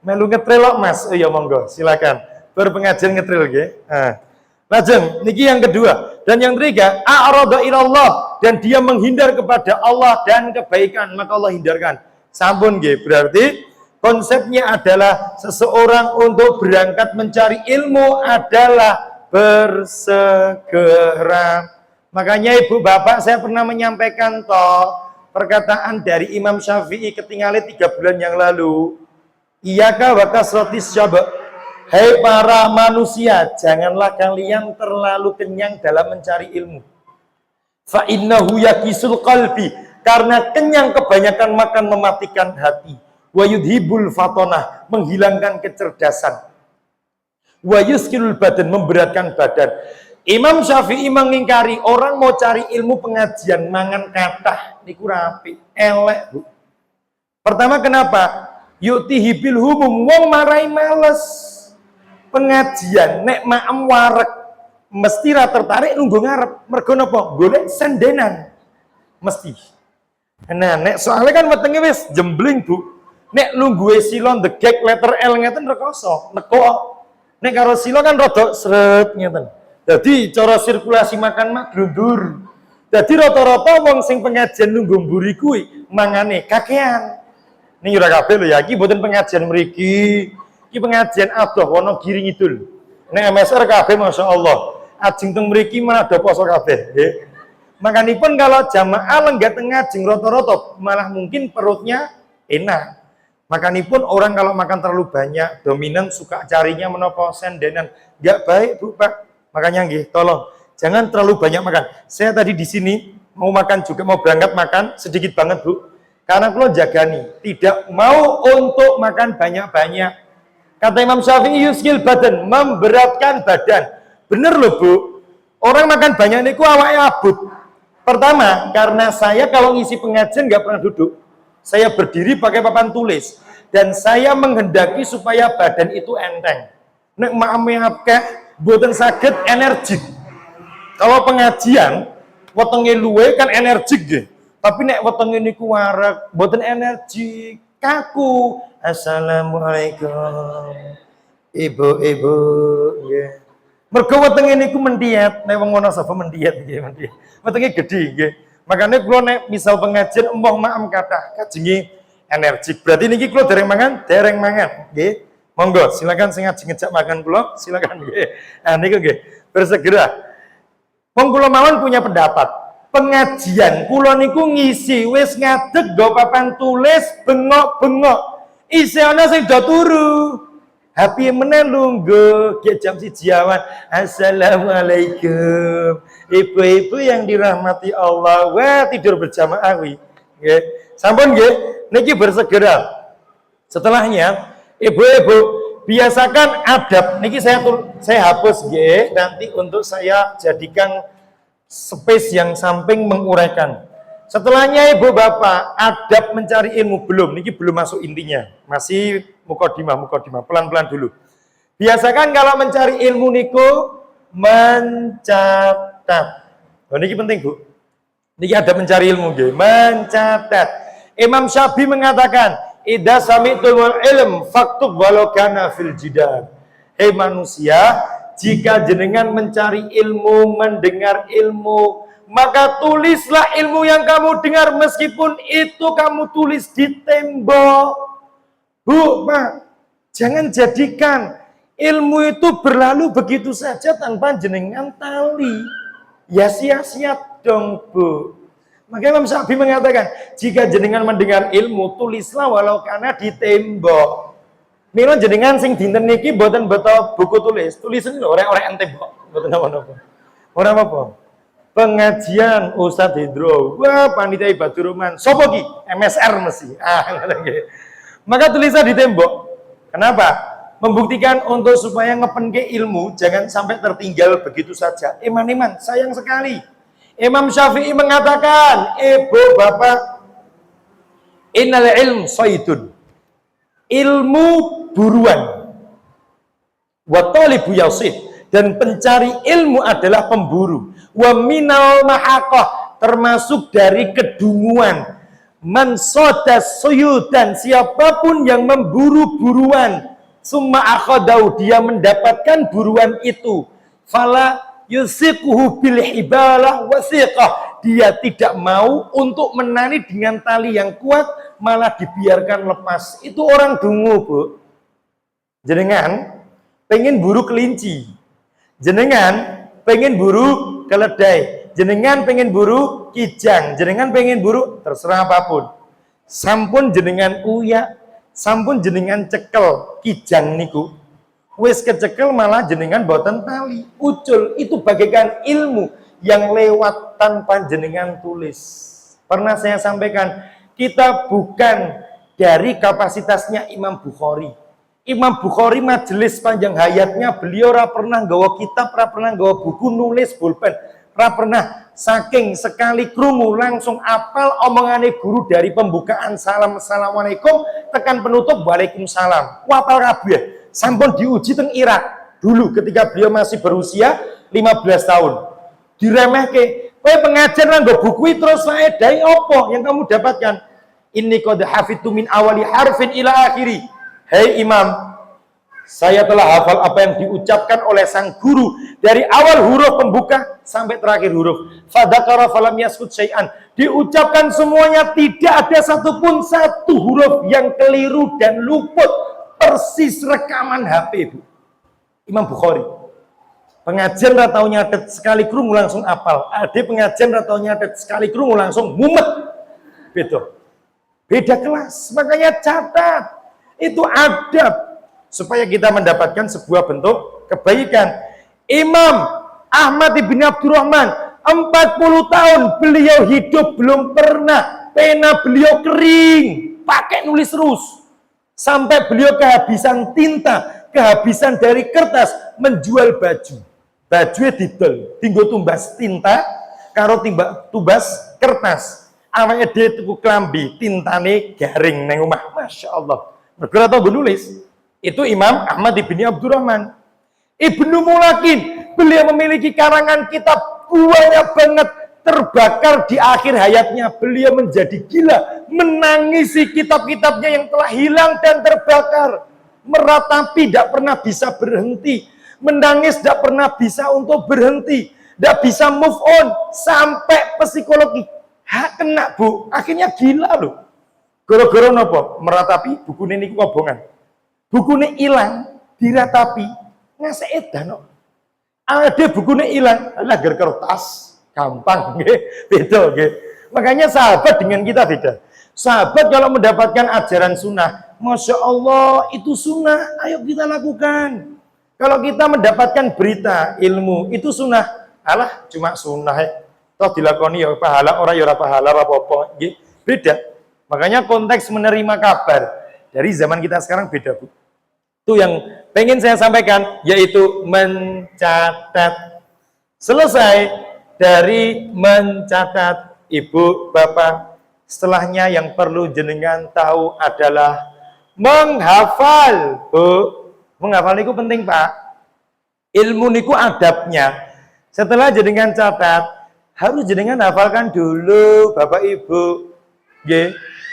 Melu ngetril kok, Mas. Oh ya monggo, silakan. Berpengajian ngetril nggih. Lajeng niki yang kedua dan yang ketiga, a'rada ilallah, dan dia menghindar kepada Allah dan kebaikan, maka Allah hindarkan. Sampun nggih, berarti konsepnya adalah seseorang untuk berangkat mencari ilmu adalah bersegera. Makanya ibu bapak saya pernah menyampaikan perkataan dari Imam Syafi'i ketinggalan 3 bulan yang lalu. Iyaka wa kasratis syaba. Hei para manusia, janganlah kalian terlalu kenyang dalam mencari ilmu. Fa innahu yakisul qalbi, karena kenyang kebanyakan makan mematikan hati. Wa yudhibul fatonah, menghilangkan kecerdasan. Wa yuskilul badan, memberatkan badan. Imam Syafi'i mengingkari orang mau cari ilmu pengajian mangan kathah niku rapi, elek, Bu. Pertama kenapa? Yu'tihi bil humum, wong marai males. Pengajian nek maem warek mesti ra tertarik nunggu ngarep. Mergo napa? Golek sendenan. Mesti. Nah, nek soalnya kan wetenge wis jembling, Bu. Nek nunggu silon degek letter L ngeten rekoso, neko. Nek karo silo kan rada sret ngeten. Jadi cara sirkulasi makan mak glundur. Jadi rata-rata wong sing pengajian nunggu mburi kuwi mangane kakean. Ning ora kabeh lho ya, iki mboten pengajian mriki. Iki pengajian adoh Wonogiri Ngidul. Nek MSR kabeh Masya Allah. Ajeng teng mriki malah do poso kabeh, nggih. Makanipun kalau jamaah lenggah tengah ajeng rata-rata malah mungkin perutnya enak. Makanipun orang kalau makan terlalu banyak, dominan suka carinya menapa sendenan. Enggak baik, Bu, Pak. Makanya nggih, tolong jangan terlalu banyak makan. Saya tadi di sini mau makan juga, mau berangkat makan sedikit banget, Bu. Karena kalau jagani, tidak mau untuk makan banyak-banyak. Kata Imam Syafi'i, yuskil badan, memberatkan badan. Bener loh, Bu. Orang makan banyak niku awake abut. Pertama, karena saya kalau ngisi pengajian nggak pernah duduk. Saya berdiri pakai papan tulis. Dan saya menghendaki supaya badan itu enteng. Nek maame akeh mboten saged energik. Kalau pengajian wetenge luwe kan energik nggih. Tapi nek wetenge niku wareg, mboten energik, kaku. Assalamualaikum. Ibu-ibu nggih. Mergo wetenge niku mendiat, nek wong ngono sapa mendiat nggih, mendiat. Wetenge gedhe nggih. Makanya kula nek misal pengajian emoh maem kathah kajenge energik. Berarti niki kula dereng mangan nggih. Monggo silakan sing ngajeng ngejak makan kula, silakan nggih. Nah niku nggih, bersegera. Wong kula mawon punya pendapat. Pengajian kula niku ngisi wis ngadeg nggo papan tulis bengok-bengok. Isih ana sing do turu. Happy meneh lungguh ge jam 1 awan. Assalamualaikum. Ibu-ibu yang dirahmati Allah, wah tidur berjamaah wi. Nggih. Sampun nggih, niki bersegera. Setelahnya, ibu-ibu biasakan adab. Niki saya hapus nggih, nanti untuk saya jadikan space yang samping menguraikan. Setelahnya ibu bapak, adab mencari ilmu belum. Niki belum masuk intinya. Masih mukadimah, pelan-pelan dulu. Biasakan kalau mencari ilmu niku mencatat. Oh, niki penting, Bu. Niki adab mencari ilmu nggih, mencatat. Imam Syafi'i mengatakan, "Idza sami'tul ilm faktub walau kana fil jidar." Hei manusia, jika jenengan mencari ilmu, mendengar ilmu, maka tulislah ilmu yang kamu dengar meskipun itu kamu tulis di tembok. Bu, Pak, Jangan jadikan ilmu itu berlalu begitu saja tanpa jenengan tali. Ya sia-sia dong, Bu. Makanya Imam Syafi'i mengatakan, jika jenengan mendengar ilmu, tulislah walau karena di tembok. Mila jenengan sing dinten niki mboten beto buku tulis. Tulisan orang-orang ente tembok. Mboten apa-apa. Ora apa-apa. Pengajian Ustadz Hidro. Wah, panitia Ibadur Rahman. Sopo ki? MSR mesti. Maka tulisnya di tembok. Kenapa? Membuktikan untuk supaya ngepenke ilmu jangan sampai tertinggal begitu saja. Iman-iman, sayang sekali. Imam Syafi'i mengatakan, ibu bapak, innal ilm saydun. Ilmu buruan. Wa talibu yasid. Dan pencari ilmu adalah pemburu. Wa minal mahaqah. Termasuk dari kedunguan. Man sodas suyudan. Siapapun yang memburu buruan. Summa akhadau. Dia mendapatkan buruan itu. Fala yusiquhu bil hibalah wasiqah. Dia tidak mau untuk menari dengan tali yang kuat, malah dibiarkan lepas. Itu orang dungu, Bu. Jenengan pengen buru kelinci. Jenengan pengen buru keledai. Jenengan pengen buru kijang. Jenengan pengen buru terserah apapun. Sampun jenengan uyak, sampun jenengan cekel kijang niku. Wis kecekel malah jenengan boten tali. Ucul itu bagaikan ilmu yang lewat tanpa jenengan tulis. Pernah saya sampaikan, kita bukan dari kapasitasnya Imam Bukhari. Imam Bukhari majelis panjang hayatnya, beliau ora pernah nggawa kitab, ora pernah nggawa buku nulis pulpen, ora pernah. Saking sekali krungu langsung apal omongane guru dari pembukaan salam assalamualaikum tekan penutup waalaikumsalam. Wapal kabeh. Sampun diuji teng Irak dulu ketika beliau masih berusia 15 tahun. Diremehke, kowe pengajar nang buku terus faedahe apa yang kamu dapatkan? Inni qad hafidtu min awali harfin ila akhiri. Hei Imam, saya telah hafal apa yang diucapkan oleh sang guru dari awal huruf pembuka sampai terakhir huruf. Fadzakara falam yaskut syai'an. Diucapkan semuanya, tidak ada satupun satu huruf yang keliru dan luput. Persis rekaman HP, Bu. Imam Bukhari. Pengajian ratau nyatet sekali krungu langsung apal. Ada pengajian ratau nyatet sekali krungu langsung mumet. Beda kelas. Makanya catat. Itu adab supaya kita mendapatkan sebuah bentuk kebaikan. Imam Ahmad bin Abdurrahman 40 tahun beliau hidup belum pernah pena beliau kering, pakai nulis terus. Sampai beliau kehabisan tinta, kehabisan dari kertas, menjual baju. Bajunya didol, tinggal tumbas tinta, karo tumbas kertas. Awalnya dia tuku klambi, tintane garing neng omah. Masya Allah. Mereka tahu menulis. Itu Imam Ahmad bin Abdurrahman. Ibnu Mulakin, beliau memiliki karangan kitab banyak banget, terbakar di akhir hayatnya. Beliau menjadi gila, menangisi kitab-kitabnya yang telah hilang dan terbakar. Meratapi, tidak pernah bisa berhenti. Menangis, tidak pernah bisa untuk berhenti. Tidak bisa move on, sampai psikologi. Kena, Bu. Akhirnya gila loh. Gara-gara nopo? Meratapi, buku ini ngobongan. Buku ini hilang, diratapi. Ngasih edan no. Ada buku ini hilang, adalah kertas. Gampang, beda. Makanya sahabat dengan kita beda. Sahabat kalau mendapatkan ajaran sunnah, Masya Allah itu sunnah, ayo kita lakukan. Kalau kita mendapatkan berita, ilmu, itu sunnah. Alah, cuma sunnah. Toh dilakoni ya pahala, orang ya pahala, apa-apa. Beda. Makanya konteks menerima kabar dari zaman kita sekarang beda, Bu. Itu yang pengen saya sampaikan, yaitu mencatat. Selesai dari mencatat, Ibu, Bapak, setelahnya yang perlu jenengan tahu adalah menghafal, Bu. Menghafal itu penting, Pak. Ilmu niku adabnya. Setelah jenengan catat, harus jenengan hafalkan dulu, Bapak Ibu.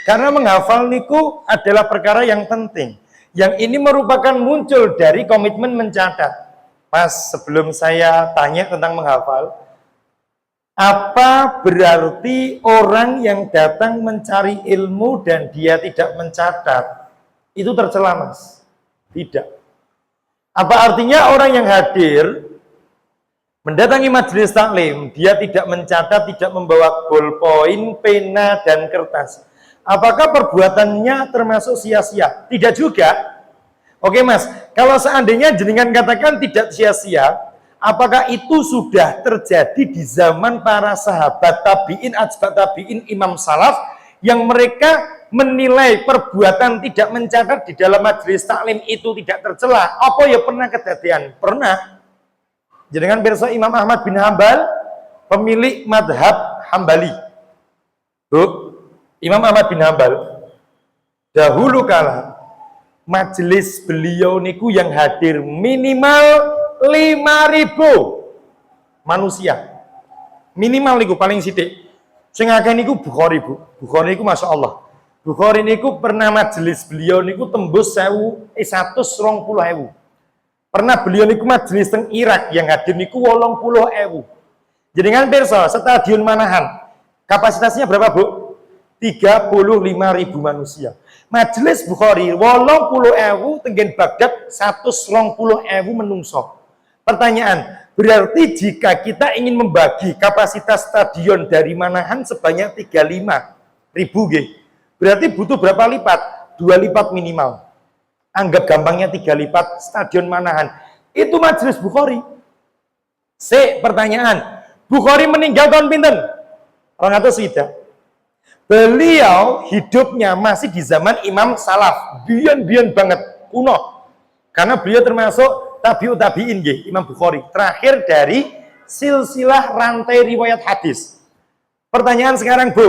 Karena menghafal niku adalah perkara yang penting. Yang ini merupakan muncul dari komitmen mencatat. Pas sebelum saya tanya tentang menghafal, apa berarti orang yang datang mencari ilmu dan dia tidak mencatat? Itu tercela, Mas. Tidak. Apa artinya orang yang hadir mendatangi majelis taklim, dia tidak mencatat, tidak membawa bolpoin, pena, dan kertas. Apakah perbuatannya termasuk sia-sia? Tidak juga. Oke mas, kalau seandainya jenengan katakan tidak sia-sia, apakah itu sudah terjadi di zaman para sahabat tabi'in, atba' tabi'in, imam salaf, yang mereka menilai perbuatan tidak mencatat di dalam majelis taklim itu tidak tercela? Apa ya pernah kejadian? Pernah. Jenengan pirsa Imam Ahmad bin Hambal, pemilik madhab Hambali. Bu, Imam Ahmad bin Hambal, dahulu kala majelis beliau niku yang hadir minimal 5.000 manusia. Minimal niku paling sithik. Sing akeh niku Bukhari, Bu. Bukhari niku Masya Allah. Bukhari niku pernah majelis beliau niku tembus 120.000. Pernah beliau niku majelis teng Irak yang hadir niku 80.000. Jenengan pirsa Stadion Manahan kapasitasnya berapa, Bu? 35.000 manusia. Majelis Bukhari 80.000, tenggen Baghdad 120.000 menungso. Pertanyaan, berarti jika kita ingin membagi kapasitas stadion dari Manahan sebanyak 35.000 berarti butuh berapa lipat? 2 lipat minimal. Anggap gampangnya 3 lipat stadion Manahan. Itu majelis Bukhari. Pertanyaan, Bukhari meninggal tahun pinten? Orang atau tidak? Beliau hidupnya masih di zaman Imam Salaf, biyen banget, kuno. Karena beliau termasuk tabi'ut tabi'in nggih, Imam Bukhari. Terakhir dari silsilah rantai riwayat hadis. Pertanyaan sekarang, Bu,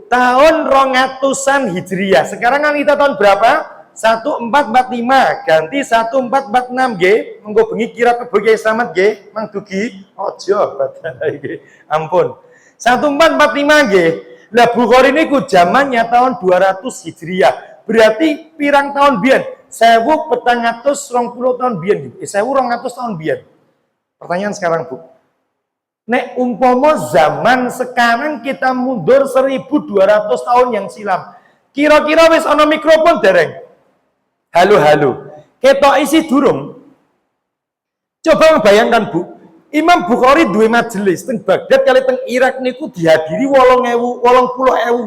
tahun 200-an Hijriah. Sekarang kan kita tahun berapa? 1445 ganti 1446 nggih, mengko bengi kira kebuki selamat nggih, Mang Dugi. Ojo badhe nggih. Ampun. 1445 nggih. Lah Bukhari niku zamannya tahun 200 Hijriah. Berarti pirang tahun biyen? 1420 tahun biyen nggih. 1200 tahun biyen. Pertanyaan sekarang, Bu. Nek umpama zaman sekarang kita mundur 1200 tahun yang silam. Kira-kira wis ana mikrofon dereng? Halo. Ketok isi durung. Coba bayangkan, Bu. Imam Bukhari duwe majelis teng Baghdad kali teng Irak niku dihadiri 80.000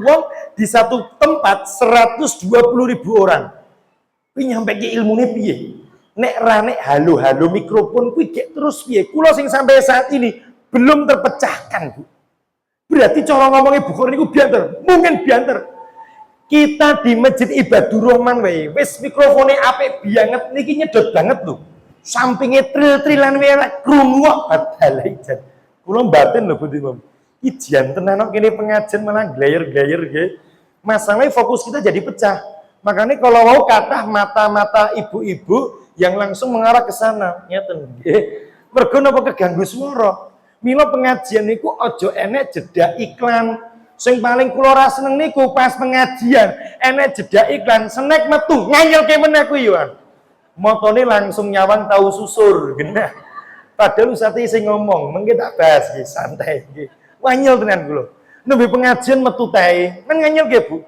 wong di satu tempat 120.000 orang. Kuwi nyampeke ilmune piye? Nek halo mikrofon kuwi gek terus piye? Kula sing sampai saat ini belum terpecahkan, Bu. Berarti cara ngomongnya Bukhari niku bianter, mungkin bianter. Kita di Masjid Ibadur Rahman wae, wis mikrofone apik banget niki nyedot banget lho. Sampinge tril-trilan wae krungu kok badale jan. Kula mbaten lho Bu Imam. Iki jan tenan kok kene pengajian malah glayer-glayer nggih. Masalahnya fokus kita jadi pecah. Makanya kalau mau kathah mata-mata ibu-ibu yang langsung mengarah ke sana, ngeten nggih. Mergo napa keganggu swara. Mila pengajian niku aja enek jeda iklan. Sing paling kula ra seneng niku pas pengajian enek jeda iklan, snack metu nganyelke meneh kuwi yo. Motone langsung nyawang tahu susur genah. Padahal ustaz sing ngomong, mengke tak bahas nggih santai nggih. Wanyel tenan kula. Nembe pengajian metu tae, kan nganyelke, Bu.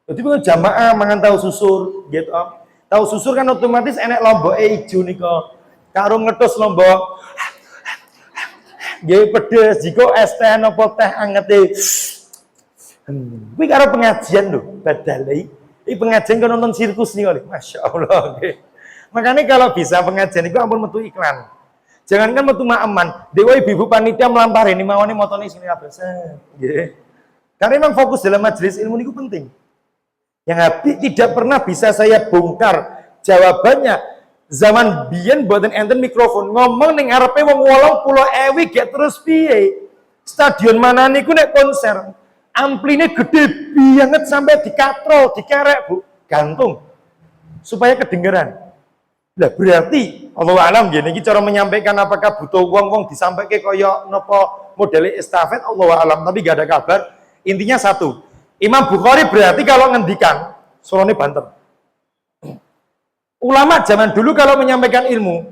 Dadi kula jamaah mangan tahu susur, gitu. Tahu susur kan otomatis enek lomboke ijo nika. Karo ngetus lombok. Nggih pedes jika es teh napa teh angete. Kuwi karo pengajian lho, badalai. Iki pengajian kan nonton sirkus nih kali. Masya Allah. Okay. Makanya kalau bisa pengajian itu ampun metu iklan. Jangankan metu maaman. Dewa ibu panitia melampari ini mawani motone sini apa nggih. Karena memang fokus dalam majelis ilmu niku penting. Yang habis tidak pernah bisa saya bongkar jawabannya. Zaman biyen mboten enten mikrofon ngomong ning ngarepe wong 80.000 gek terus piye? Stadion mana niku nek konser ampline gede banget sampai dikatrol, dikerek, Bu, gantung supaya kedengeran. Lah berarti Allah alam gini iki cara menyampaikan apakah butuh wong-wong disampaikan kaya napa modele estafet Allah alam, tapi gak ada kabar. Intinya satu, Imam Bukhari berarti kalau ngendikan suarane banter. Ulama zaman dulu kalau menyampaikan ilmu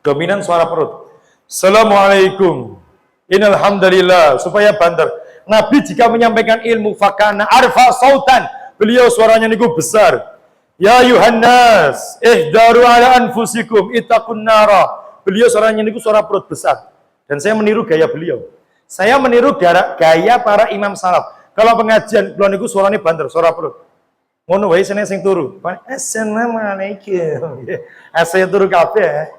dominan suara perut. Assalamualaikum. Innal hamdalillah supaya banter. Nabi jika menyampaikan ilmu fakana arfa sautan, beliau suaranya niku besar. Ya Yuhannas, ihdaru ala anfusikum ittaqun nara. Beliau suaranya niku suara perut besar. Dan saya meniru gaya beliau. Saya meniru gaya para imam salaf. Kalau pengajian kula niku suaranya banter, suara perut. Ngono wae sene sing turu. Assalamualaikum. Saya turu kabeh.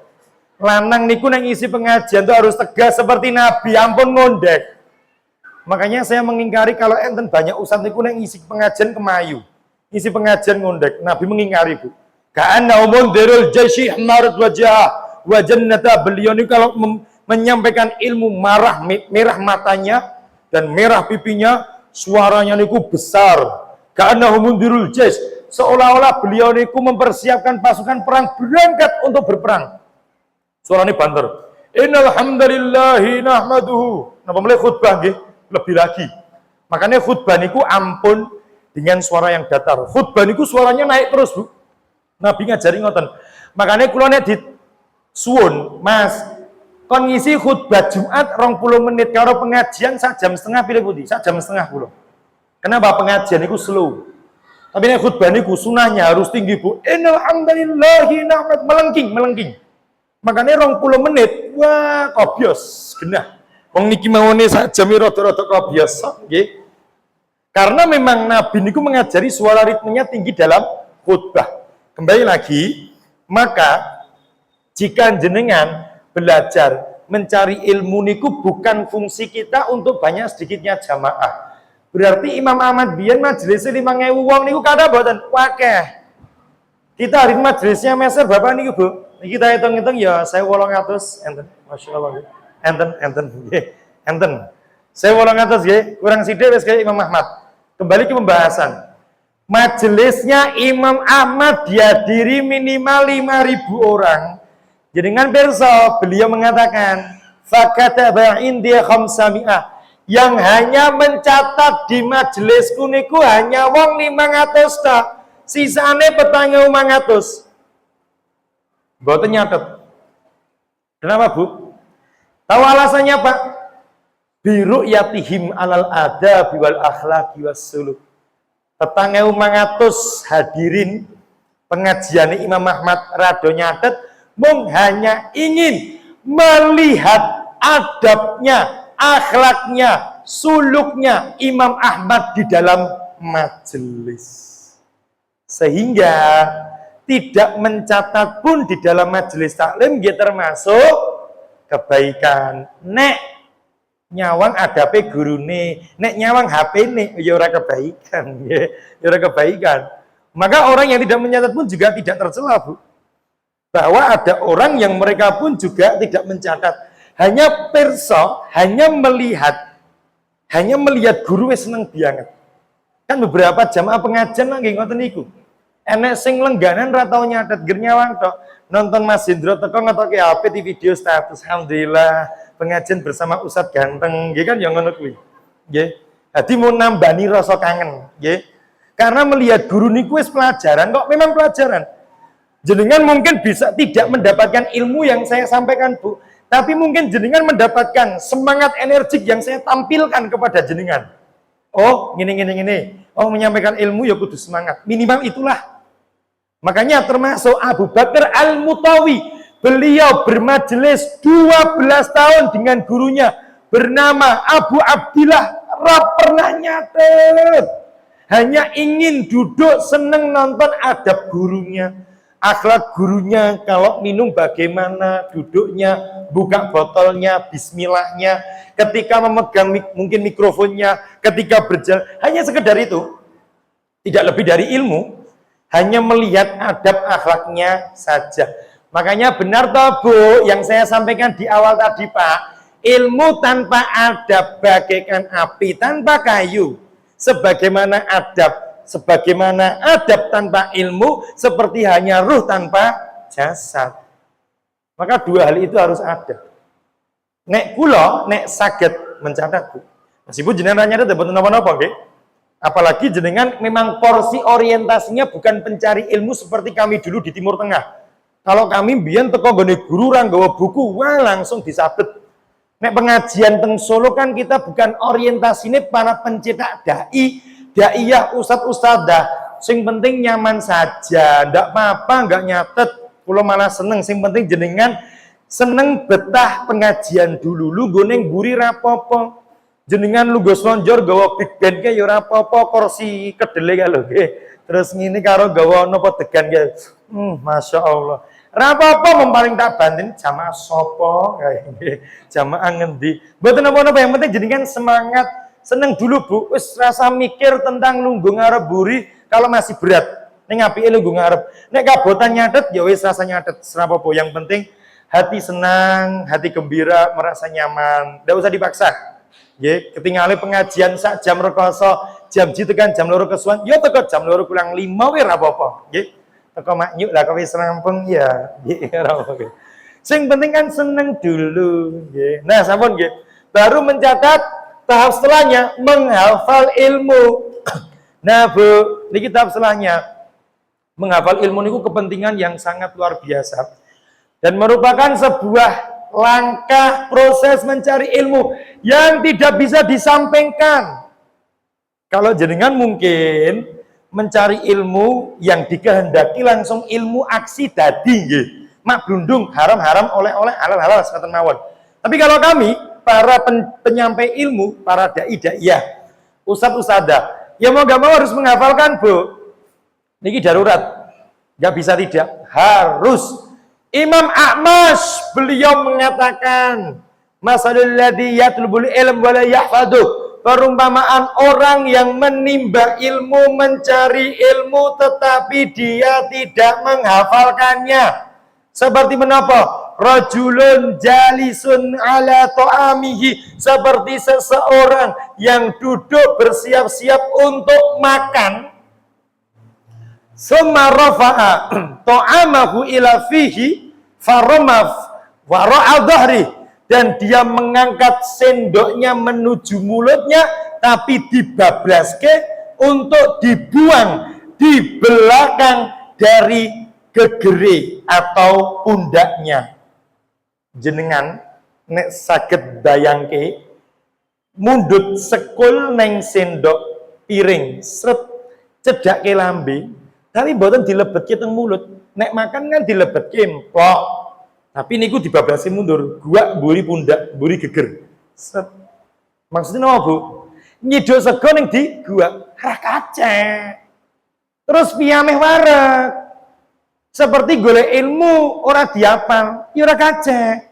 Lanang niku nang isi pengajian tuh harus tegas seperti Nabi, ampun ngondek. Makanya saya mengingkari kalau enten banyak ustaz niku nang isi pengajian kemayu. Isi pengajian ngondek, Nabi mengingkari, Bu. Ka'anna umundirul jaishi hamarat wajah wa jannata. Beliau ini kalau menyampaikan ilmu merah matanya dan merah pipinya, suaranya niku besar. Ka'anna umundirul jaish, seolah-olah beliau niku mempersiapkan pasukan perang berangkat untuk berperang. Suaranya banter. Innal hamdalillahi nahmaduhu. Napa mulai khutbah nggih? Lebih lagi. Makanya khutbah niku ampun dengan suara yang datar. Khutbah niku suaranya naik terus, Bu. Nabi ngajari ngoten. Makanya kula nek disuwun, Mas, kon ngisi khutbah Jumat 20 menit karo pengajian sak jam setengah pilih putih, sak jam setengah kula. Kenapa pengajian niku slow? Tapi nek khutbah niku sunahnya harus tinggi, Bu. Innal hamdalillahi nahmad melengking. Makanya 20 menit, wah kopios, genah. Wong niki mawone sak jam rada-rada kopios, nggih. Karena memang Nabi niku mengajari suara ritmenya tinggi dalam khutbah. Kembali lagi, maka jika jenengan belajar mencari ilmu niku bukan fungsi kita untuk banyak sedikitnya jamaah. Berarti Imam Ahmad biyen majelisnya 5.000 wong niku kada boten wakeh. Kita hari majelisnya meser Bapak niku, Bu. Niki kita hitung-hitung ya 1.800 enten. Masyaallah. Enten nggih. Enten. 1.800 nggih, kurang sithik wis kaya Imam Ahmad. Kembali ke pembahasan. Majelisnya Imam Ahmad dihadiri minimal 5.000 orang. Jenengan pirsa, beliau mengatakan, fakataba indi khamsami'ah. Yang hanya mencatat di majelisku niku hanya wong 500 tak. Sisane petangnya 500. Mboten nyatet. Kenapa, Bu? Tahu alasannya, Pak? Biru yatihim alal adab wal akhlaqi was suluk. Petangnya 500 hadirin pengajian Imam Ahmad rado nyatet mung hanya ingin melihat adabnya, akhlaknya, suluknya Imam Ahmad di dalam majelis. Sehingga tidak mencatat pun di dalam majelis taklim dia termasuk kebaikan. Nek nyawang adape gurune, nek nyawang HP-ne ya ora kebaikan, ya ora kebaikan. Maka orang yang tidak mencatat pun juga tidak tercela, Bu. Bahwa ada orang yang mereka pun juga tidak mencatat. Hanya perso, hanya melihat guru wis seneng banget. Kan beberapa jamaah pengajian nggih ngoten niku. Enek sing lengganan ra tau nyatet ger nyawang tok. Nonton Mas Hendro teko ngetoke HP di video status. Alhamdulillah pengajian bersama Ustadz ganteng, nggih kan yang ngono kuwi. Nggih. Dadi mau nambani rasa kangen, nggih. Karena melihat guru niku wis pelajaran kok, memang pelajaran. Jenengan mungkin bisa tidak mendapatkan ilmu yang saya sampaikan, Bu, tapi mungkin jenengan mendapatkan semangat energik yang saya tampilkan kepada jenengan. Oh, gini. Oh, menyampaikan ilmu ya kudu semangat. Minimal itulah. Makanya termasuk Abu Bakar Al-Mutawi, beliau bermajelis 12 tahun dengan gurunya bernama Abu Abdillah, pernah nyatet. Hanya ingin duduk seneng nonton adab gurunya, akhlak gurunya, kalau minum bagaimana duduknya, buka botolnya, bismillahnya, ketika memegang mungkin mikrofonnya, ketika berjalan, hanya sekedar itu. Tidak lebih dari ilmu, hanya melihat adab akhlaknya saja. Makanya benar toh, Bu, yang saya sampaikan di awal tadi, Pak, ilmu tanpa adab bagaikan api tanpa kayu. Sebagaimana adab tanpa ilmu, seperti hanya ruh tanpa jasad. Maka dua hal itu harus ada. Nek kula, nek saged mencatat, Bu. Meskipun jenengan nyatet boten napa-napa nggih. Apalagi jenengan memang porsi orientasinya bukan pencari ilmu seperti kami dulu di Timur Tengah. Kalau kami biyen teko nggone guru ra nggawa buku, wah langsung disabet. Nek pengajian teng Solo kan kita bukan orientasine para pencetak dai, daiyah, ustadz-ustadzah, Sing penting nyaman saja, ndak apa-apa, nggak nyatet. Kulo malah seneng, sing penting jenengan seneng betah pengajian dulu. Lu goneng buri rapopo. Jenengan lu go slonjor gawa big band ke ya rapopo, kursi kedele ka lho nggih. Terus ngene karo gawa napa degan ke. Masya Allah. Rapopo paling tak bantin jamaah sopo kayak nggih. Jamaah ngendi. Mboten napa-napa, yang penting jenengan semangat, seneng dulu Bu. Wis rasa mikir tentang lungguh ngarep buri kalau masih berat. Ning apike lungguh ngarep. Nek kabotan nyatet ya wis rasa nyatet, rapopo. Yang penting hati senang, hati gembira, merasa nyaman. Ndak usah dipaksa. Nggih, ketinggalan pengajian sak jam rekoso, jam ji tekan jam 2 kesuwen, ya teko jam 2 kurang 5 wis ora apa-apa. Nggih. Teko maknyuk lah kowe wis rampung ya. Nggih, ora apa-apa. Sing penting kan seneng dulu, nggih. Nah, sampun nggih. Baru mencatat tahap setelahnya menghafal ilmu. Nah, Bu, niki tahap setelahnya menghafal ilmu niku kepentingan yang sangat luar biasa dan merupakan sebuah langkah proses mencari ilmu yang tidak bisa disampaikan. Kalau jenengan mungkin mencari ilmu yang dikehendaki langsung ilmu aksi dadi nggih. Mak blundung haram-haram oleh-oleh halal-halal seperti mawon. Tapi kalau kami para penyampai ilmu, para dai daiyah, ustadz-ustadzah, ya mau gak mau harus menghafalkan, Bu. Niki darurat. Gak bisa tidak, harus. Imam A'mash beliau mengatakan, masalul ladzi yatlubul ilm wa la yahfaduh. Perumpamaan orang yang menimba ilmu, mencari ilmu tetapi dia tidak menghafalkannya. Seperti menapa? Rajulun jalisun ala ta'amihi, seperti seseorang yang duduk bersiap-siap untuk makan. Summa rafa'a ta'amahu ila fihi faramaf wara'a dhahri, dan dia mengangkat sendoknya menuju mulutnya tapi dibablaske untuk dibuang di belakang dari gegere atau pundaknya. Jenengan nek saged bayangke mundut sekul neng sendok piring sret cedhake lambe. Tapi mboten dilebetke teng mulut. Nek makan kan dilebetke empok. Tapi niku dibablasi mundur, gua mburi pundak, mburi geger. Set. Maksudnya apa, Bu? Nyido sego ning di gua ra kacek. Terus piyameh wareg. Seperti golek ilmu ora diapal, ya ora kacek.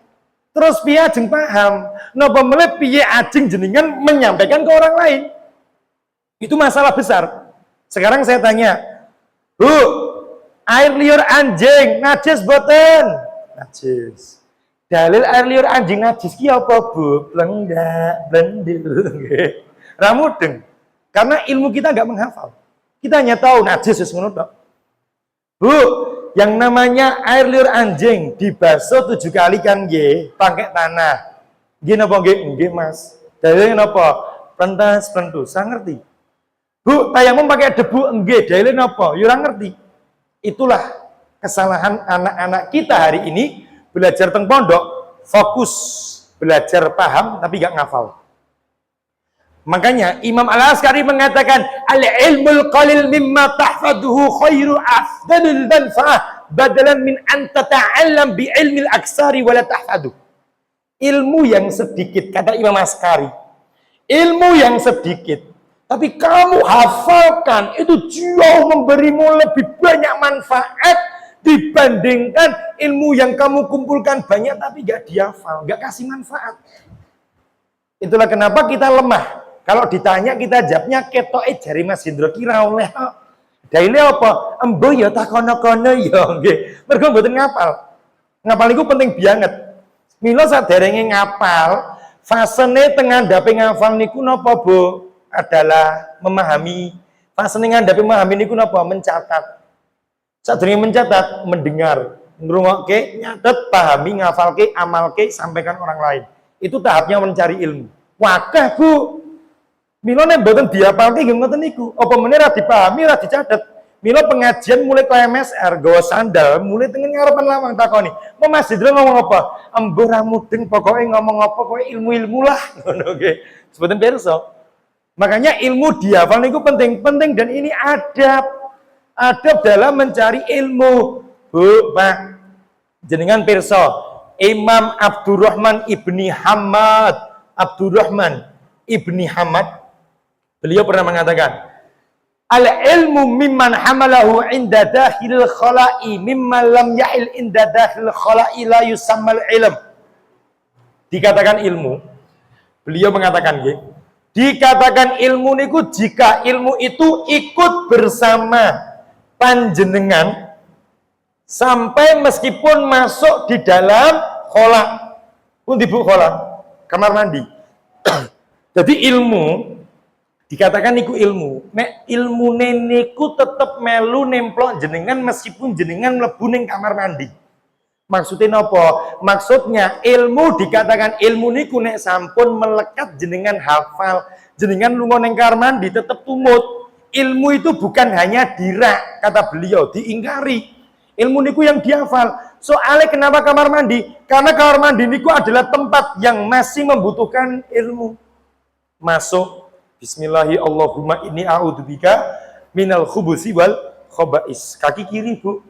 Terus piye ajeng paham? Napa meneh piye ajeng jenengan menyampaikan ke orang lain? Itu masalah besar. Sekarang saya tanya, Bu, air liur anjing najis boten? Najis. Dalil air liur anjing najis ki apa, Bu? Blendak, blendil nggih. Ra mudeng. Karena ilmu kita enggak menghafal. Kita hanya tahu najis wis ngono tok. Bu, yang namanya air liur anjing dibasuh 7 kali kan nggih, pakai tanah. Nggih napa nggih? Nggih, Mas. Dalilnya napa? Pentas, pentus. Saya ngerti. Bu, tayamum pakai debu enggak, dalilnya apa? Ya ora ngerti. Itulah kesalahan anak-anak kita hari ini, belajar teng pondok, fokus belajar paham tapi gak ngafal. Makanya Imam Al-Askari mengatakan, al-ilmul qalil mimma tahfaduhu khairu afdalul manfa'ah badalan min an tata'allam bi ilmil aksari wa la tahfadu. Ilmu yang sedikit, kata Imam Askari, ilmu yang sedikit tapi kamu hafalkan, itu jauh memberimu lebih banyak manfaat dibandingkan ilmu yang kamu kumpulkan banyak tapi gak dihafal, gak kasih manfaat. Itulah kenapa kita lemah. Kalau ditanya kita jawabnya ketoke jari Mas Hendro kira oleh. Daile apa? Embo ya tak kono-kono ya nggih. Mergo mboten ngapal. Ngapal iku penting banget. Mila saderenge ngapal, fasene teng ngandhape ngafal niku napa, Bu? Adalah memahami. Fase ngandhape memahami niku napa? Mencatat. Sadurunge mencatat, mendengar, ngrungokke, nyatet, pahami, ngafalke, amalke, sampaikan orang lain. Itu tahapnya mencari ilmu. Wakah, Bu. Mila nek mboten diapalke nggih ngoten niku. Apa meneh ra dipahami, ra dicatet. Mila pengajian mulai ke MSR, gawa sandal, mulai tengen ngarepan lawang takoni. Mau Mas Hendro ngomong apa? Embuh ra mudeng, pokoke ngomong apa kowe ilmu-ilmu lah. Ngono nggih. Sebutan pirsa. Makanya ilmu dihafal niku penting dan ini adab. adab dalam mencari ilmu. Bu, Pak, jenengan pirsa, Imam Abdurrahman ibni Hamad, beliau pernah mengatakan, al-ilmu mimman hamalahu inda dakhilil khala'i mimman lam ya'il inda dakhilil khala'i la yusammal ilm. Dikatakan ilmu, beliau mengatakan dikatakan ilmu niku jika ilmu itu ikut bersama panjenengan sampai meskipun masuk di dalam khala, kamar mandi. Jadi ilmu dikatakan niku ilmu. Nek ilmune niku tetep melu nemplok jenengan meskipun jenengan mlebu ning kamar mandi. Maksudnya apa? Maksudnya ilmu dikatakan ilmu niku nek sampun melekat jenengan hafal, jenengan lunga ning kamar mandi tetep tumut. Ilmu itu bukan hanya dirak, kata beliau, diingkari. Ilmu niku yang dihafal. Soalnya kenapa kamar mandi? Karena kamar mandi niku adalah tempat yang masih membutuhkan ilmu. Masuk bismillahi Allahumma inni a'udzubika minal khubusi wal khaba'is. Kaki kiri, Bu.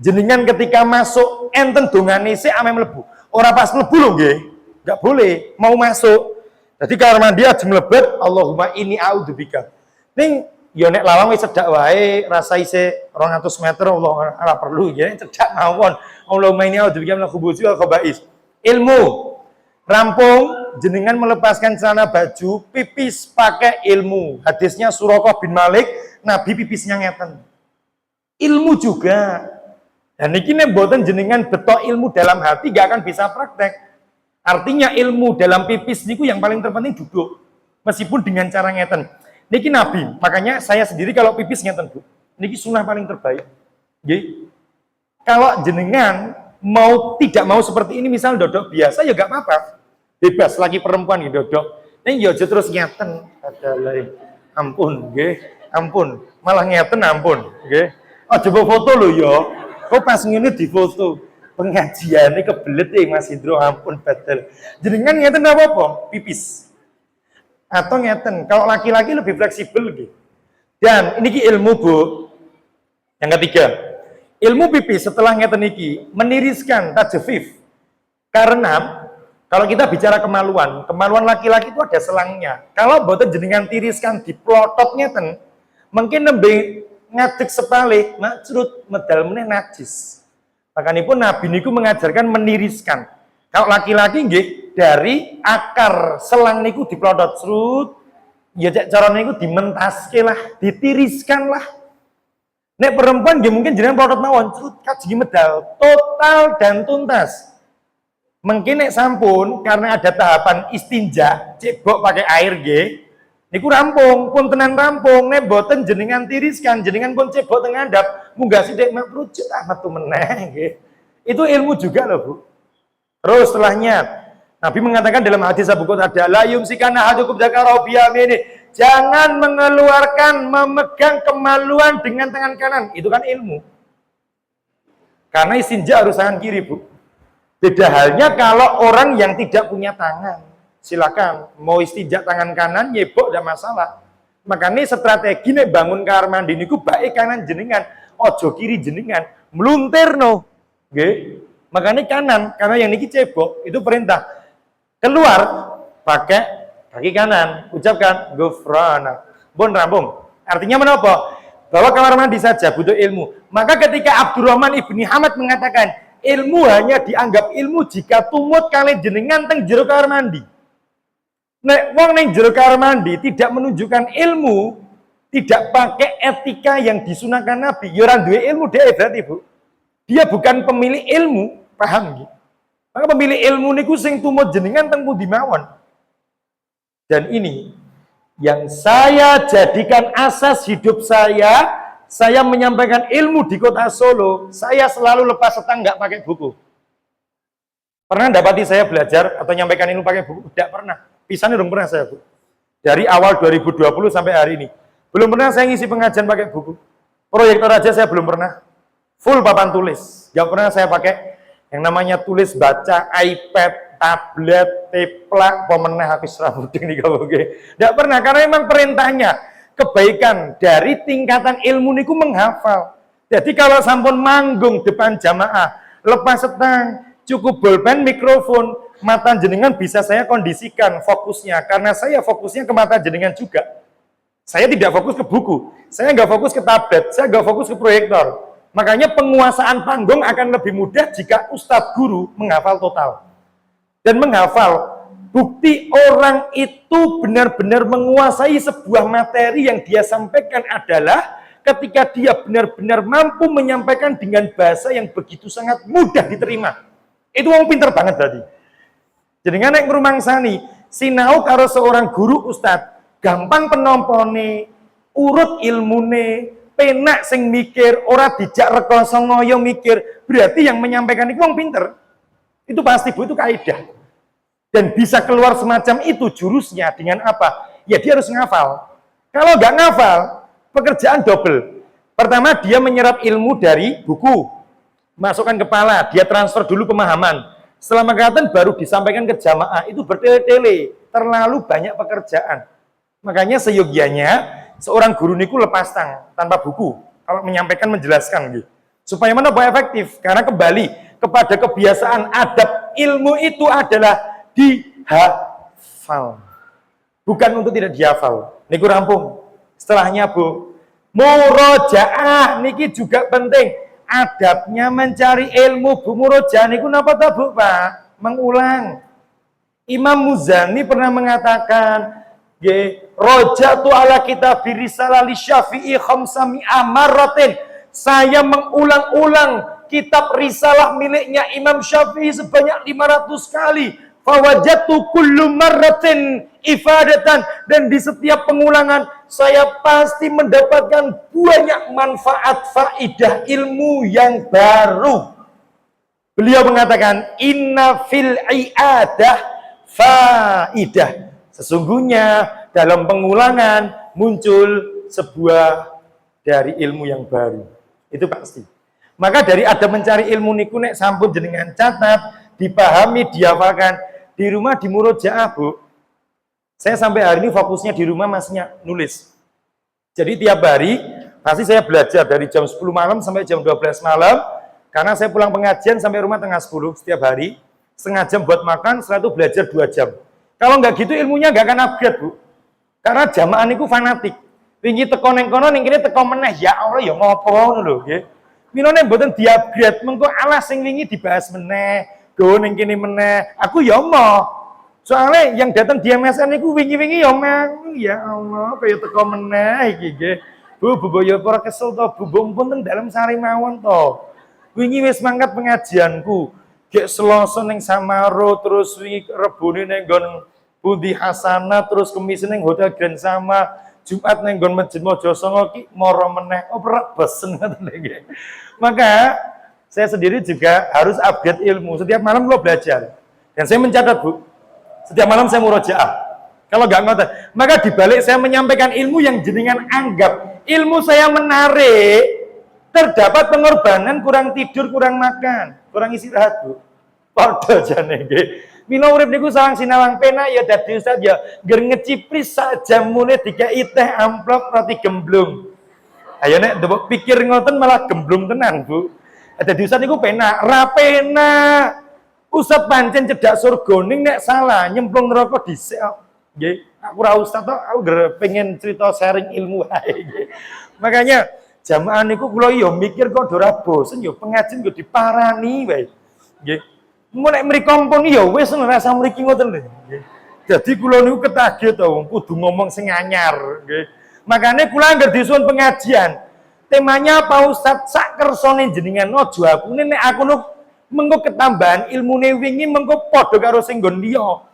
Jenengan ketika masuk enten dongane sik ame mlebu. Ora pas mlebu lho nggih. Enggak boleh, mau masuk. Jadi kamar mandi aja mlebet Allahumma inni a'udzubika. Ning ya nek lawang wis cedak wae, rasa isih 200 meter Allah ora perlu ya cedak mawon. Allahumma inni a'udzubika minal khubusi wal khaba'is. Ilmu rampung, jenengan melepaskan celana baju, pipis pakai ilmu. Hadisnya Suraqah bin Malik, Nabi pipisnya ngeten. Ilmu juga. Dan ini mboten jenengan betok ilmu dalam hati gak akan bisa praktek. Artinya ilmu dalam pipis niku yang paling terpenting duduk. Meskipun dengan cara ngeten. Niki Nabi, makanya saya sendiri kalau pipis ngeten, Bu. Niki sunnah paling terbaik. Nggih. Kalau jenengan tidak mau seperti ini, misal dodok biasa ya gak apa-apa. Bebas lagi perempuan gitu dodok. Ning ya aja terus ngeten. Adalah ampun nggih, ampun. Malah ngeten ampun, nggih. Aja bawa foto lho ya. Kok pas ngene difoto. Pengajiane kebelet Mas Indro, ampun badal. Jenengan ngeten apa-apa? Pipis. Atau ngeten, kalau laki-laki lebih fleksibel gitu. Dan ini ilmu, Bu. Yang ketiga, ilmu pipis setelah ngeten iki meniriskan tajfif. Karena kalau kita bicara kemaluan laki-laki itu ada selangnya. Kalau boten jenengan tiriskan di plotot ngeten, mungkin nembe ngadeg sepale, macrut medal meneh najis. Makanipun Nabi niku mengajarkan meniriskan. Kalau laki-laki nggih dari akar selang niku diplotot srut, ya cek carane niku dimentaske lah, ditiriskan lah. Nek perempuan nggih mungkin jenengan plotot mawon srut kaji medal total dan tuntas. Mungkin nek sampun karena ada tahapan istinja, cebok pakai air nggih. Niku rampung, pun tenan rampung, nek boten jenengan tiriskan, jenengan pun cebok teng ngandhap, munggah sithik mek rucut metu meneh nggih. Itu ilmu juga loh, Bu. Terus setelahnya Nabi mengatakan dalam hadis Abu Qatadah, la yumsikana ahadukum dzakarahu bi yamini. Jangan mengeluarkan, memegang kemaluan dengan tangan kanan. Itu kan ilmu. Karena istinja harus tangan kiri, Bu. Beda halnya kalau orang yang tidak punya tangan. Silakan mau istinja tangan kanan nyebok tidak masalah. Makanya strategi nih bangun kamar mandi niku baik kanan jenengan, ojo kiri jenengan, meluntirno. Nggih. Makanya kanan, karena yang niki cebok itu perintah. Keluar pakai kaki kanan, ucapkan ghufrana. Bon rampung. Artinya menapa? Bahwa kamar mandi saja butuh ilmu. Maka ketika Abdurrahman ibni Hamad mengatakan ilmu hanya dianggap ilmu jika tumut kali jenengan teng jero kamar mandi. Nek wong ning jero kamar mandi tidak menunjukkan ilmu, tidak pakai etika yang disunahkan Nabi, ya ora duwe ilmu dhek berarti, Bu. Dia bukan pemilik ilmu, paham nggih? Maka pemilik ilmu niku sing tumut jenengan teng pundi mawon. Dan ini yang saya jadikan asas hidup saya menyampaikan ilmu di kota Solo, saya selalu lepas setang nggak pakai buku. Pernah dapati saya belajar atau nyampaikan ilmu pakai buku? Tidak pernah. Pisannya belum pernah saya, Bu. Dari awal 2020 sampai hari ini. Belum pernah saya ngisi pengajian pakai buku. Proyektor aja saya belum pernah. Full papan tulis. Gak pernah saya pakai yang namanya tulis baca, iPad, tablet, teplak, pemenah habis rambut ini. Gak pernah, karena memang perintahnya. kebaikan dari tingkatan ilmu niku menghafal. Jadi kalau sampun manggung depan jamaah, lepas setang, cukup bolpen, mikrofon, mata jenengan bisa saya kondisikan fokusnya, karena saya fokusnya ke mata jenengan juga. Saya tidak fokus ke buku, saya nggak fokus ke tablet, saya nggak fokus ke proyektor. Makanya penguasaan panggung akan lebih mudah jika ustadz guru menghafal total. Dan menghafal, bukti orang itu benar-benar menguasai sebuah materi yang dia sampaikan adalah ketika dia benar-benar mampu menyampaikan dengan bahasa yang begitu sangat mudah diterima. Itu orang pinter banget berarti. Jadi nek ngrumangsani sinau karo seorang guru ustadz, gampang penompone, urut ilmune, penak sing mikir, ora dijak rekoso ngoyo mikir, berarti yang menyampaikan itu orang pinter. Itu pasti Bu, itu kaidah. Dan bisa keluar semacam itu jurusnya dengan apa? Ya dia harus ngafal. Kalau nggak ngafal, pekerjaan double. Pertama, dia menyerap ilmu dari buku, masukkan kepala, dia transfer dulu pemahaman. Setelah mengatakan baru disampaikan ke jamaah, itu bertele-tele, terlalu banyak pekerjaan. Makanya seyogianya seorang guru niku lepas tang tanpa buku kalau menyampaikan menjelaskan gitu. Supaya mana efektif? Karena kembali kepada kebiasaan adab ilmu itu adalah dihafal, bukan untuk tidak dihafal. Niku rampung. Setelahnya Bu, murojaah niki juga penting. Adabnya mencari ilmu Bu, murojaah niku napa ta Bu Pak? Mengulang. Imam Muzani pernah mengatakan, rojatu ala kitab risalah li Syafi'i khamsami'ah marratin. Saya mengulang-ulang kitab risalah miliknya Imam Syafi'i sebanyak 500 kali. Fawajatu kullu marratin ifadatan, dan di setiap pengulangan saya pasti mendapatkan banyak manfaat faidah ilmu yang baru. Beliau mengatakan inna fil i'adah faidah. Sesungguhnya dalam pengulangan muncul sebuah dari ilmu yang baru. Itu pasti. Maka dari ada mencari ilmu niku nek sampun jenengan catat, dipahami, dihafalkan. Di rumah di murojaah Bu. Saya sampai hari ini fokusnya di rumah masnya nulis. Jadi tiap hari pasti saya belajar dari jam 10 malam sampai jam 12 malam. Karena saya pulang pengajian sampai rumah tengah 10 setiap hari. Setengah jam buat makan, setelah itu belajar 2 jam. Kalau nggak gitu ilmunya nggak akan upgrade Bu. Karena jamaah niku fanatik. Wingi teko neng kono ning kene teko meneh, ya Allah ya ngopo ngono lho nggih. Milone mboten di-upgrade, mengko alas sing wingi dibahas meneh. Go ning kene meneh. Aku ya mau. Soalnya yang datang di MSN niku wingi-wingi ya mau. Ya Allah, kaya teko meneh iki nggih. Bu boyo ora kesel to, Bu pun teng dalem sari mawon to. Wingi wis mangkat pengajianku. Gek Selasa ning Samaro, terus wingi Rebone ning nggon Pundi Hasanah, terus Kemis ning Hotel Grand Sama, Jumat ning nggon Masjid Mojosongo ki moro meneh. Ora besen ngoten nggih. Maka saya sendiri juga harus upgrade ilmu. Setiap malam lo belajar. Dan saya mencatat Bu. Setiap malam saya murojaah. Kalau nggak ngotot, maka dibalik saya menyampaikan ilmu yang jenengan anggap ilmu saya menarik, terdapat pengorbanan, kurang tidur, kurang makan, kurang istirahat Bu. Padha jane nggih. Mila urip niku sareng sinawang penak ya dadi ustaz ya ngger ngecipris sak jamune dikai teh amplop roti gemblung. Ayo nek ndebok pikir ngoten malah gemblung tenan Bu. Dadi ustaz niku penak, ra penak. Ustaz pancen cedak surga ning nek salah nyemplung neraka dhisik. Nggih, aku ora ustaz tok, aku pengen cerita sharing ilmu ae nggih. Makanya jamaah niku kula yo mikir kok ora bosen yo pengajian yo diparani wae. Nggih. Mun nek mriko pun yo wis ngrasa mriki ngoten lho. Nggih. Dadi kula niku ketagih to kudu ngomong sing anyar nggih. Makane kula anggere disuwun pengajian. Temanya apa Ustaz? Sak kersane jenengan aja aku nek aku mengko ketambahan ilmune wingi mengko padha karo sing nggon liya.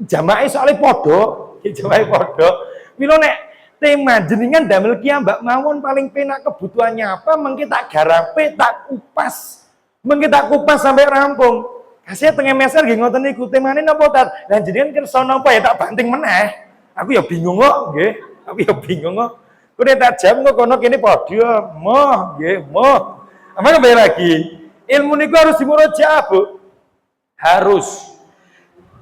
Jamaah soalé padha, jamaah padha. Mila nek tema jenengan damel kiambak mawon paling penak kebutuhannya apa mengki tak garape, tak kupas. Mengki tak kupas sampai rampung. Kasih tengah meser nggih ngoten niku temane napa ta? Lah jenengan kersa napa ya tak banting meneh. Aku ya bingung kok nggih. Aku ya bingung kok. Kuwi tak jam kok kono kene padha, moh nggih, moh. Apa kembali lagi? Ilmu niku harus dimurojaah, Bu. Harus.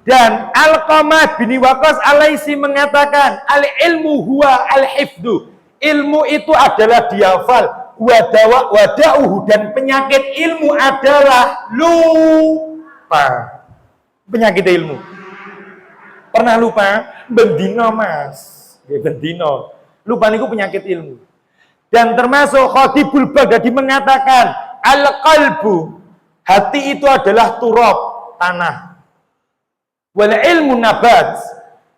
Dan Alqamah bin Waqqas Al-Laitsi mengatakan, al-ilmu huwa al-hifdu. Ilmu itu adalah dihafal. Wada'uhu, dan penyakit ilmu adalah lupa. Penyakit ilmu. Pernah lupa? Bendino mas. Bendino. Lupa niku penyakit ilmu. Dan termasuk Khatibul Baghdadi mengatakan, al-qalbu, hati itu adalah turab, tanah. Wal ilmu nabat,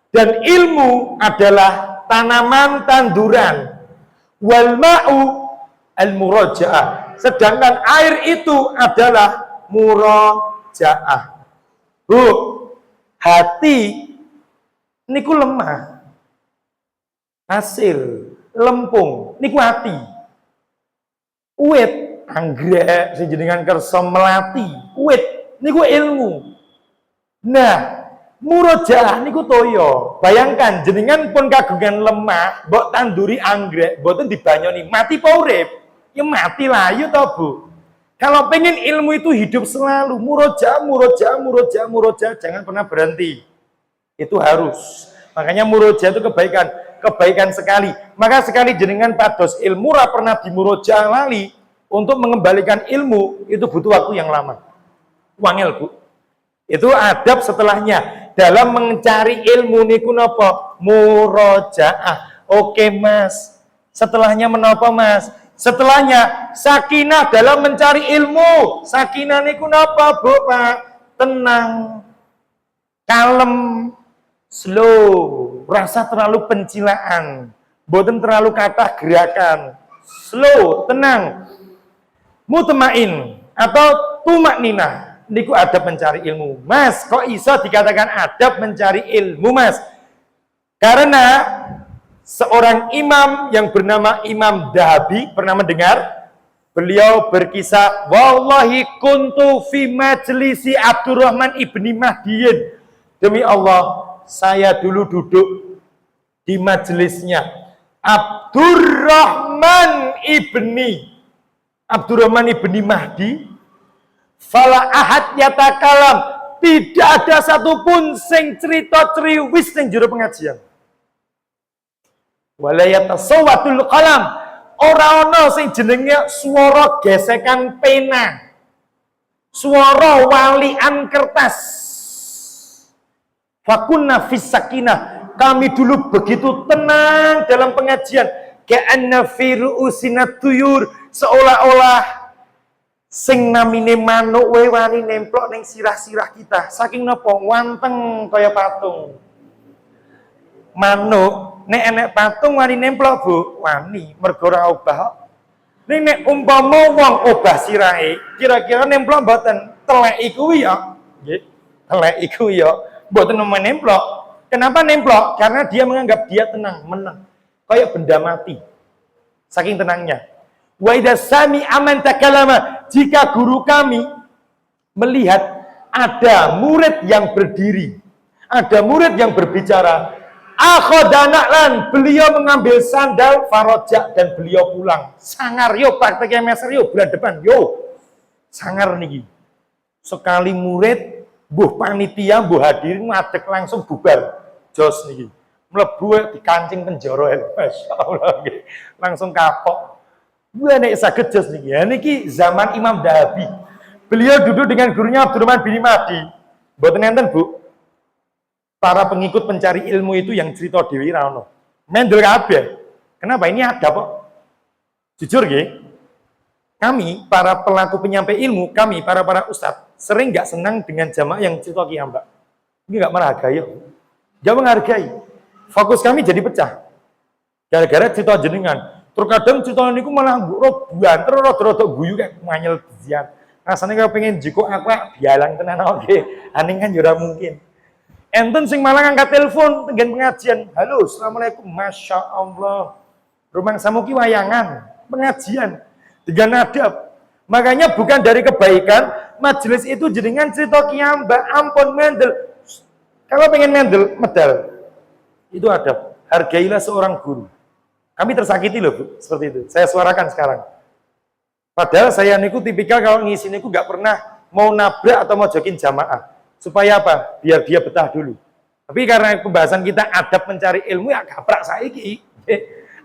dan ilmu adalah tanaman tanduran. Wal ma'u al-muraja'ah, sedangkan air itu adalah muraja'ah. Bu, hati niku lemah, hasil lempung niku hati. Uwit anggrek sing jenengan kersa melati, uwit niku ilmu. Nah, murojaah niku toyo. Bayangkan jenengan pun kagungan lemah, mbok tanduri anggrek, mboten dibanyoni, mati apa urip? Ya mati layu to, Bu. Kalau pengen ilmu itu hidup selalu, murojaah, jangan pernah berhenti. Itu harus. Makanya murojaah itu kebaikan sekali. Maka sekali jenengan pados ilmu ra pernah dimurojaah lali, untuk mengembalikan ilmu itu butuh waktu yang lama. Wangel, Bu. Itu adab setelahnya dalam mencari ilmu niku napa? Murojaah. Oke, Mas. Setelahnya menapa, Mas? Setelahnya sakinah dalam mencari ilmu. Sakinah niku napa, Bu, Pak? Tenang, kalem, slow, rasa terlalu pencilaan, boten terlalu kathah gerakan, slow, tenang, mutmain atau tumakninah. Niku adab mencari ilmu. Mas, kok iso dikatakan adab mencari ilmu, Mas? Karena seorang imam yang bernama Imam Dahabi, pernah mendengar? Beliau berkisah, wallahi kuntu fi majlisi Abdurrahman ibni Mahdiin. Demi Allah, saya dulu duduk di majelisnya Abdurrahman ibni Mahdi. Fala ahad yatakalam, tidak ada satupun sing cerita ceriwis sing jero pengajian. Wala yatasawwatul qalam, ora ana sing jenenge swara gesekan pena, swara walian kertas. Fakunna fis sakinah, kami dulu begitu tenang dalam pengajian, ka'anna fi ru'usinat tuyur, seolah-olah sing namine manuk wae wani nemplok ning sirah-sirah kita. Saking napa? Wanteng kaya patung. Manuk nek enek patung wani nemplok, Bu, wani mergo ora obah. Nek umpama wong obah sirahe, kira-kira nemplok mboten? Telek iku ya. Nggih. Telek iku ya mboten nemplok. Kenapa nemplok? Karena dia menganggap dia tenang, menang. Kayak benda mati. Saking tenangnya. Wa idza sami aman takalama, jika guru kami melihat ada murid yang berdiri, ada murid yang berbicara, akhodanaklan, beliau mengambil sandal farojak dan beliau pulang. Sangar yo prakteknya meser yo bulan depan yo. Sangar niki. Sekali murid, mbuh panitia, mbuh hadirin ngadeg langsung bubar. Jos niki. Mlebu di kancing penjara, masyaallah nggih. Langsung kapok. Gue nek saged jos niki. Ya niki zaman Imam Dahabi. Beliau duduk dengan gurunya Abdurrahman bin Mahdi. Mboten enten, Bu. Para pengikut pencari ilmu itu yang cerita dewi ra ono. Mendel kabeh. Kenapa? Ini ada kok. Jujur nggih. Kami para pelaku penyampai ilmu, kami para ustadz sering nggak senang dengan jamaah yang cerita kiambak. Ini nggak menghargai. Nggak menghargai. Fokus kami jadi pecah. Gara-gara cerita jenengan. Terkadang cerita niku malah buan terus rada guyu kayak nganyel dizian. Rasane kaya pengen jiko aku bialang tenan oke. Aning kan ora mungkin. Enten sing malah ngangkat telepon tenggen pengajian. Halo, assalamualaikum. Masya Allah. Rumang samuki wayangan pengajian dengan adab. Makanya bukan dari kebaikan majelis itu jenengan cerita kiambak, ampun mendel. Kalau pengen mendel medal. Itu adab. Hargailah seorang guru. Kami tersakiti loh, Bu, seperti itu. Saya suarakan sekarang. Padahal saya niku tipikal kalau ngisi niku nggak pernah mau nabrak atau mau jokin jamaah. Supaya apa? Biar dia betah dulu. Tapi karena pembahasan kita adab mencari ilmu ya gaprak saiki.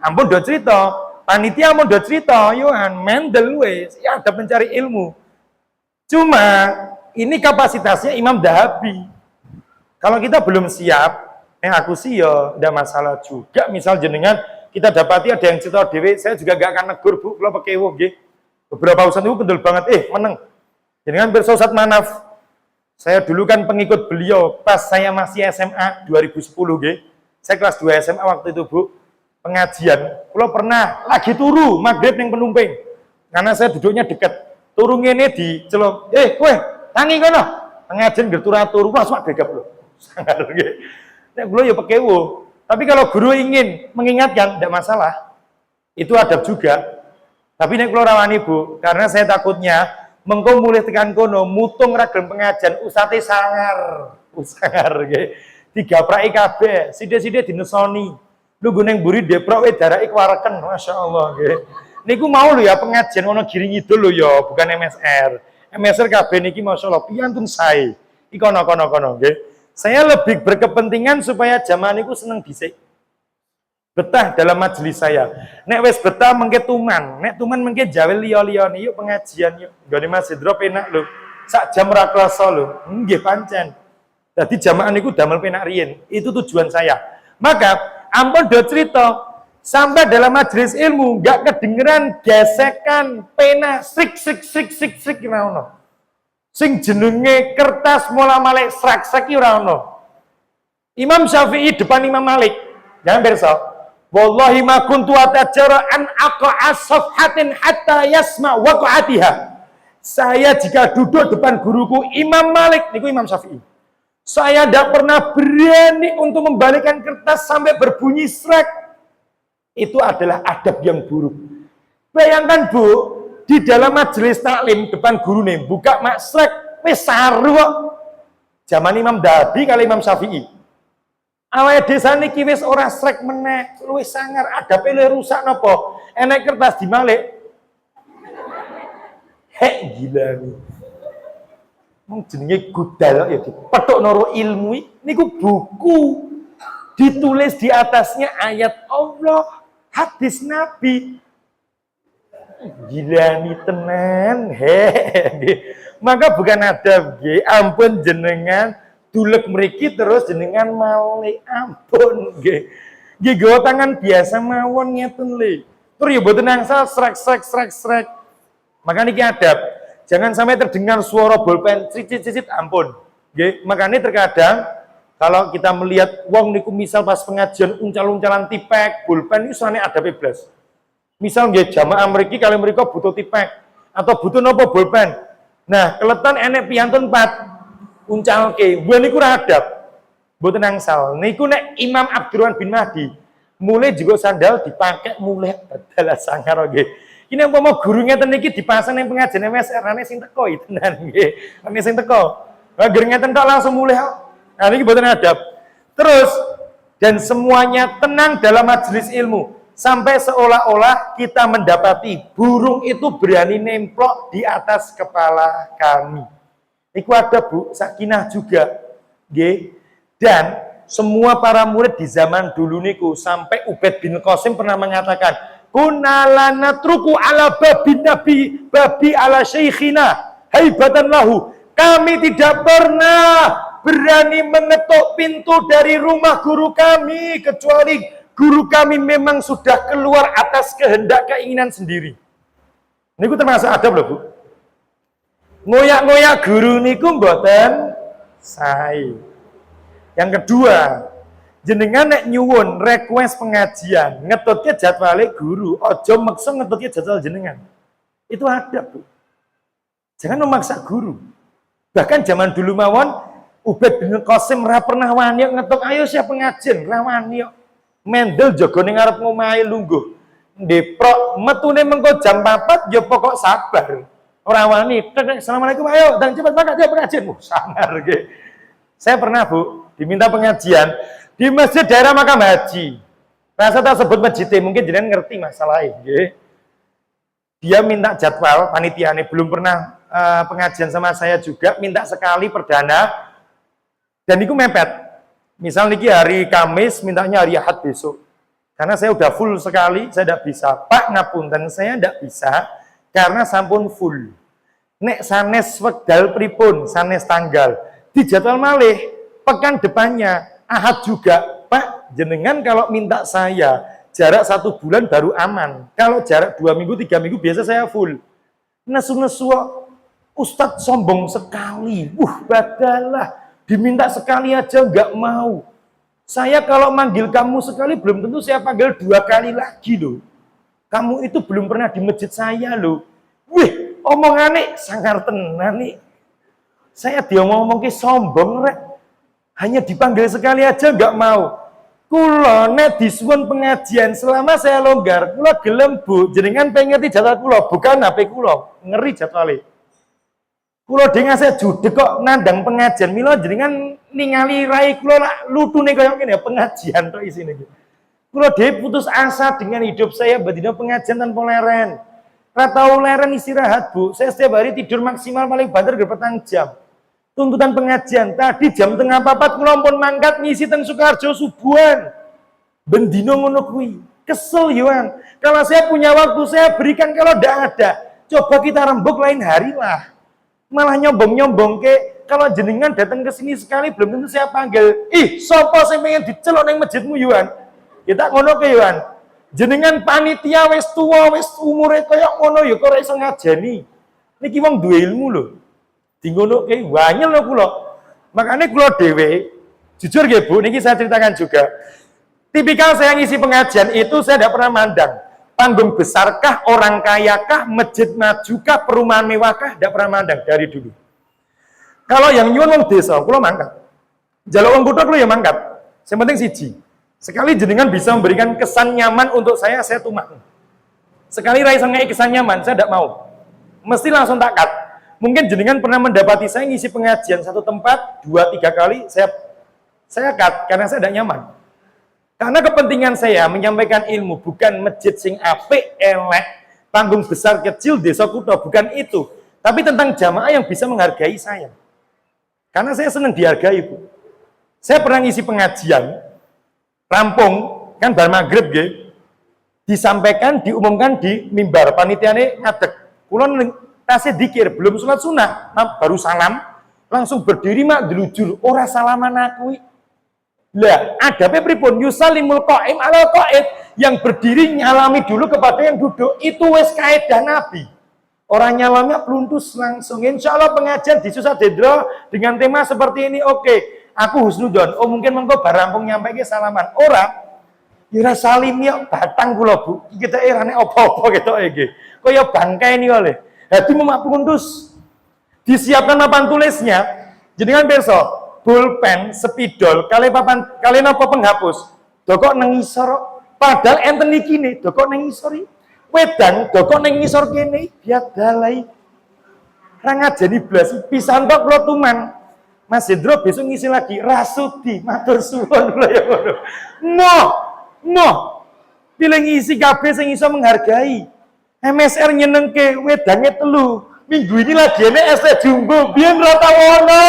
Ampun do cerita, panitia mau do cerita, Yohan mendel wes, ya adab mencari ilmu. Cuma ini kapasitasnya Imam Dahabi. Kalau kita belum siap, aku sih ya tidak masalah juga. Misal jenengan kita dapati ada yang cerita dewe, saya juga gak akan negur bu, kalau pakai nggih. Beberapa ustaz itu kendel banget, meneng. Jenengan bersosat manaf. Saya dulu kan pengikut beliau pas saya masih SMA 2010 nggih. Saya kelas 2 SMA waktu itu bu, pengajian. Kalau pernah lagi turu maghrib yang penumping, karena saya duduknya dekat. Turu ngene di celok, kowe tangi kono. Pengajian gerturu wah sak gegap lho. Sangar nggih. Nek kula ya pekewo. Tapi kalau guru ingin mengingatkan tidak masalah. Itu adab juga. Tapi nek kula rawani Bu, karena saya takutnya mengko mulih tekan kono mutung ra gelem pengajian usate sangar. Sangar nggih. Digapraki kabeh, sithik-sithik dinesoni. Lungguh ning mburi deprok wae darake kwareken, masyaallah nggih. Niku mau lho ya pengajian ono giring ngidul lho ya, bukan MSR. MSR kabeh niki masyaallah piantun sae. Iki kono-kono nggih. Saya lebih berkepentingan supaya jamaah niku seneng dhisik. Betah dalam majelis saya. Nek wis betah mengke tuman, nek tuman mengke jawe liya-liyane yuk pengajian yuk. Nggone Masjid Drop enak lho. Sak jam ra krasa lho. Nggih pancen. Dadi jamaah niku damel penak riyin. Itu tujuan saya. Maka ampun do cerita sampai dalam majelis ilmu enggak kedengeran gesekan pena srik ora ono. Sing jenenge kertas mola malik srak-srak ora ono. Imam Syafi'i depan Imam Malik. Jangan berso. Wallahi ma kuntu atajara an aqa'a safhatin hatta yasma waqa'atiha. Saya jika duduk depan guruku Imam Malik, niku Imam Syafi'i. Saya tidak pernah berani untuk membalikkan kertas sampai berbunyi srek. Itu adalah adab yang buruk. Bayangkan Bu, di dalam majelis taklim depan guru nih buka maksrek wis saru kok. Zaman Imam Dahabi kali Imam Syafi'i. Awake desa niki wis ora srek meneh, luwih sangar, adabe luwih rusak napa? Enek kertas dimalik. Gila nih. Wong jenenge gudal ya dipethuk noro ilmu niku buku. Ditulis di atasnya ayat Allah, hadis Nabi. Gila nih tenan. Maka bukan adab nggih, ampun jenengan dulek mriki terus jenengan male ampun nggih. Nggih gawa tangan biasa mawon ngeten le. Tur ya mboten angsal srek. Maka niki adab. Jangan sampai terdengar suara bolpen cicit ampun. Nggih, makanya terkadang kalau kita melihat wong niku misal pas pengajian uncal-uncalan tipek, bolpen itu sane adab iblis. Misal nggih jamaah mriki kali mriko butuh tipek atau butuh napa bolpen. Nah, keleton enek piyantun 4 uncalke, buah niku adab. Mboten angsal. Niku nek Imam Abdurrahman bin Mahdi mulai juga sandal dipakai mulai badal sangar nggih. Ini umpama guru ngeten niki dipasang ning pengajian MSR rene sing teko tenan nggih. Rene sing teko. Lah gering ngeten tok langsung mulai. Nah niki mboten adab. Terus dan semuanya tenang dalam majelis ilmu sampai seolah-olah kita mendapati burung itu berani nemplok di atas kepala kami. Iku ada Bu, sakinah juga. Nggih. Dan semua para murid di zaman dulu niku sampai Ubaid bin Qasim pernah mengatakan, "Kunna natruku ala babi ala syekhina haibatan lahu." Kami tidak pernah berani mengetuk pintu dari rumah guru kami kecuali guru kami memang sudah keluar atas kehendak keinginan sendiri. Niku termasuk adab lho Bu. Ngoyak-ngoyak guru niku mboten sae. Yang kedua, jenengan nek nyuwun request pengajian, ngetutke jadwale guru, aja maksa ngetutke jadwal jenengan. Itu adab, Bu. Jangan memaksa guru. Bahkan zaman dulu mawon Ubaid bin Qasim ra pernah wani ngetuk, ayo siap pengajian, ra wani kok. Mendel jaga ning ngarep ngomahe lungguh. Deprok metune mengko jam 4 ya pokok sabar. Ora wani, assalamualaikum, ayo dan cepat banget ya pengajian. Sangar nggih. Saya pernah, Bu, diminta pengajian di masjid daerah Makam Haji. Rasa tak sebut masjidnya, mungkin jenengan ngerti masalahnya. Nggih. Dia minta jadwal, panitiane belum pernah pengajian sama saya juga, minta sekali perdana Dan itu mepet. Misal niki hari Kamis, mintanya hari Ahad besok. Karena saya udah full sekali, saya tidak bisa. Pak ngapunten, saya tidak bisa karena sampun full. Nek sanes wekdal pripun, sanes tanggal. Dijadwal malih, pekan depannya, Ahad juga. Pak, jenengan kalau minta saya, jarak 1 bulan baru aman. Kalau jarak 2 minggu, 3 minggu, biasa saya full. Nesu-nesu, Ustadz sombong sekali. Badalah. Diminta sekali aja nggak mau. Saya kalau manggil kamu sekali, belum tentu saya panggil 2 kali lagi loh. Kamu itu belum pernah di masjid saya loh. Wih, omongannya sangar tenan nih. Saya dia ngomong ke sombong rek. Hanya dipanggil sekali aja nggak mau. Kulo nek disuwun pengajian selama saya longgar, kulo gelem Bu, jenengan pengen ngerti jadwal kulo, bukan HP kulo, ngeri jadwalnya. Kulo dengan saya judek kok nandang pengajian, milo jenengan ningali rai kulo lah lutune koyo ngene pengajian tok isine. Kulo dhewe putus asa dengan hidup saya bedina pengajian tanpa leren. Ra tau leren istirahat, Bu. Saya setiap hari tidur maksimal paling banter 4 jam. Tuntutan pengajian tadi jam 3:04 kula pun mangkat ngisi teng Sukoharjo subuhan. Bendino ngono kuwi. Kesel Yohan. Kalau saya punya waktu saya berikan, kalau ndak ada, coba kita rembuk lain hari lah. Malah nyombong-nyombong ke kalau jenengan datang ke sini sekali belum tentu saya panggil. Ih, sapa sing pengen dicelok ning masjidmu Yohan? Ya tak ngono ke Yohan. Jenengan panitia wis tuwa, wis umure kaya ngono ya kok ora iso ngajeni. Niki wong duwe ilmu lho. Dingono ke wanyel lho kula. Makanya kula dhewe jujur nggih Bu, niki saya ceritakan juga. Tipikal saya ngisi pengajian itu saya tidak pernah mandang panggung besarkah, orang kayakah, masjid majukah, perumahan mewahkah, tidak pernah mandang dari dulu. Kalau yang nyuwun wong desa, kula mangkat. Jaluk wong kutha kula ya mangkat. Yang penting siji. Sekali jenengan bisa memberikan kesan nyaman untuk saya tumak. Sekali ra iso ngeki kesan nyaman, saya tidak mau. Mesti langsung tak cut. Mungkin jenengan pernah mendapati saya ngisi pengajian satu tempat 2-3 kali saya cut karena saya tidak nyaman. Karena kepentingan saya menyampaikan ilmu bukan masjid sing apik elek, panggung besar kecil desa kutha, bukan itu. Tapi tentang jamaah yang bisa menghargai saya. Karena saya senang dihargai, Bu. Saya pernah ngisi pengajian rampung kan bar maghrib nggih. Disampaikan, diumumkan di mimbar, panitiane ngadeg. Kula tasih dikir, belum sholat sunah, baru salam, langsung berdiri mak delujur, ora salaman aku. Lah, adabe pripun yusalimul qaim ala qaid, yang berdiri nyalami dulu kepada yang duduk, itu wis kaidah Nabi. Orang nyalamnya peluntus langsung. Insya Allah pengajian di Susah Dendro dengan tema seperti ini, oke. Aku husnudon, mungkin mengko barampung nyampe ke salaman. Ora, ya salim ya batang kula Bu. Kita erane apa-apa ketok iki. Kaya bangkai ini oleh. Hati memak peluntus. Disiapkan papan tulisnya. Jenengan pirsa, pulpen, spidol, kalian apa penghapus. Dokok nang ngisor. Padahal enten iki ne, dokok nang ngisor. Wedang dokok nang ngisor kene, biar dalai. Ra ngajeni blas pisan tok kula tuman. Mas Hendro besok ngisi lagi Rasudi, matur suwun kula ya ngono. Moh. Pilih ngisi kabeh sing iso menghargai. MSR nyenengke wedange 3. Minggu ini lagi ene es jumbo, biyen ra tau ono.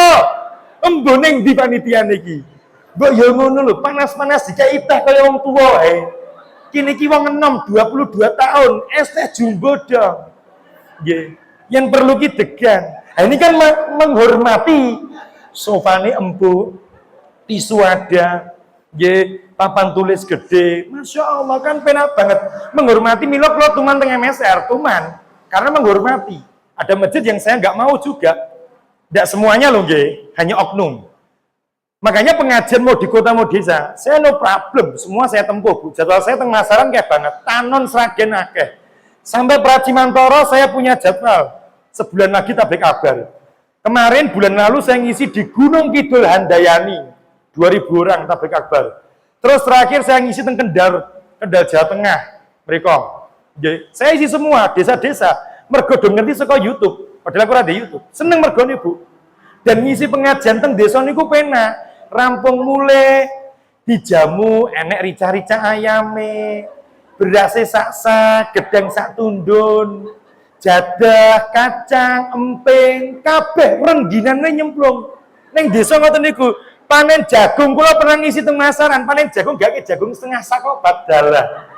Embo ning ndi panitia niki. Mbok ya ngono lho, panas-panas dikai teh kaya wong tuwa ae. Kini ki wong enom 22 tahun, es jumbo dong. Nggih. Yang perlu ki degan. Nah, ini kan menghormati sofane empuk, tisu ada, papan tulis gede. Masya Allah kan penak banget. Menghormati milo kalau tuman teng MSR, tuman. Karena menghormati. Ada masjid yang saya nggak mau juga. Tidak semuanya loh, hanya oknum. Makanya pengajian mau di kota mau desa, saya no problem. Semua saya tempuh, Bu. Jadwal saya teng Masaran kayak banget. Tanon Sragen akeh. Sampai Pracimantoro saya punya jadwal. Sebulan lagi tablik kabar. Kemarin bulan lalu saya ngisi di Gunung Kidul Handayani, 2000 orang tablik akbar. Terus terakhir saya ngisi di Kendal Jawa Tengah, mereka. Saya isi semua desa-desa. Mergo do ngerti saka YouTube, padahal aku ora di YouTube. Seneng mergone, Bu. Dan ngisi pengajian teng desa niku penak. Rampung mule dijamu, enek rica-rica ayame, berase saksa, gedeng sak tundun. Jadah, kacang, emping, kabeh rengginane nyemplung. Ning desa ngoten niku, Panen jagung kula pernah ngisi teng masaran, panen jagung gak ke jagung setengah sak kok badalah.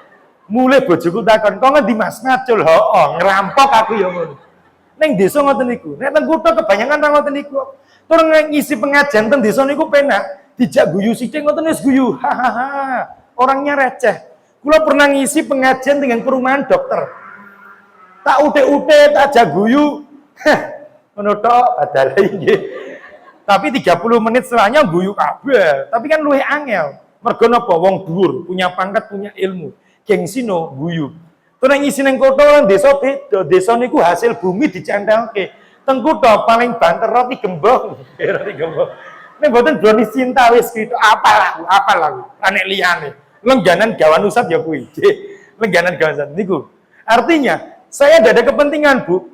Mulai bojoku takon, "Kok ngendi Mas ngacul?" "Hooh, ngerampok aku ya ngono." Ning desa ngoten niku. Nek teng kutha kebanyakan ra ngoten niku. Tur ngisi pengajian teng desa niku penak, dijak guyu sithik ngoten wis guyu. Hahaha. Orangnya receh. Kula pernah ngisi pengajian dengan perumahan dokter. Tak ute-ute, tak ajak guyu. Ngono tok badalah nggih. Tapi 30 menit setelahnya guyu kabeh. Tapi kan luwih angel. Mergo napa wong dhuwur, punya pangkat, punya ilmu. Gengsino guyu. Terus ngisi ning kutha lan desa beda. Desa niku hasil bumi dicentelke. Teng kutha paling banter roti gembong. Roti gembong. Nek mboten brownie cinta wis gitu. Apal aku. Nek liyane. Lengganan gawan usap ya kuwi. Lengganan gawan usap niku. Artinya, saya tidak ada kepentingan, Bu.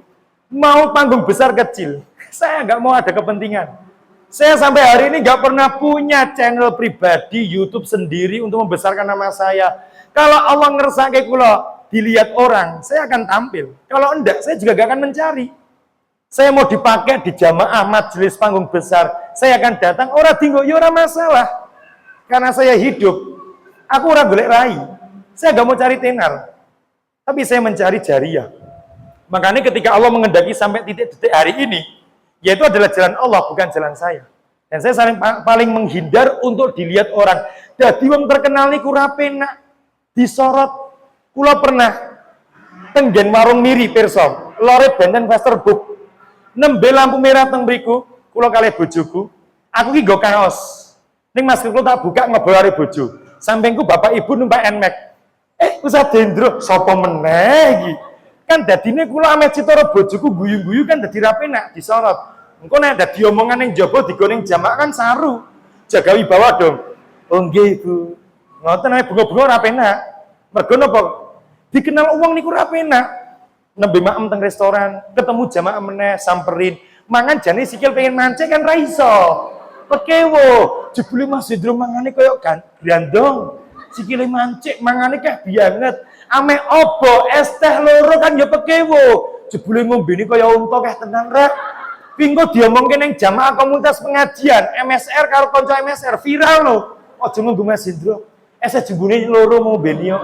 Mau panggung besar kecil. Saya nggak mau ada kepentingan. Saya sampai hari ini nggak pernah punya channel pribadi YouTube sendiri untuk membesarkan nama saya. Kalau Allah ngersake kula dilihat orang, saya akan tampil. Kalau enggak, saya juga gak akan mencari. Saya mau dipakai di jamaah majelis panggung besar, saya akan datang. Ora dinggo, ya ora masalah. Karena saya hidup, aku ora golek rai. Saya gak mau cari tenar, tapi saya mencari jariah. Makanya ketika Allah mengendaki sampai titik-titik hari ini, yaitu adalah jalan Allah, bukan jalan saya. Dan saya paling menghindar untuk dilihat orang. Dadi wong terkenal niku ra penak disorot. Kula pernah tenggen warung miri pirsa, lore benten Westerbook. Nembe lampu merah teng mriku, kula kalih bojoku. Aku ki nggo kaos. Ning masker kula tak buka ngebolare bojo. Sampingku bapak ibu numpak Nmax. Ustaz Dendro, sapa meneh iki? Kan dadine kula ame citara bojoku guyu-guyu kan dadi ra penak disorot. Engko nek dadi omongan ning jaba digoning jamaah kan saru. Jaga wibawa dong. Oh nggih, Bu. Ngoten ae bunga-bunga ora penak. Mergo napa? Dikenal uang niku ora penak. Nembe maem teng restoran, ketemu jamaah meneh samperin. Mangan jane sikil pengen mancing kan ra iso. Pekewo, jebule Mas Hendro mangane koyo grandong. Sikile mancing, mangane kah banget. Ame opo es teh loro kan ya pekewo. Jebule ngombene kaya unta kah tenan rek. Pinggo diomongke ning jamaah komunitas pengajian, MSR karo kanca MSR viral lho. Aja nganggo Mas Hendro. Es jebule loro ngombene yo.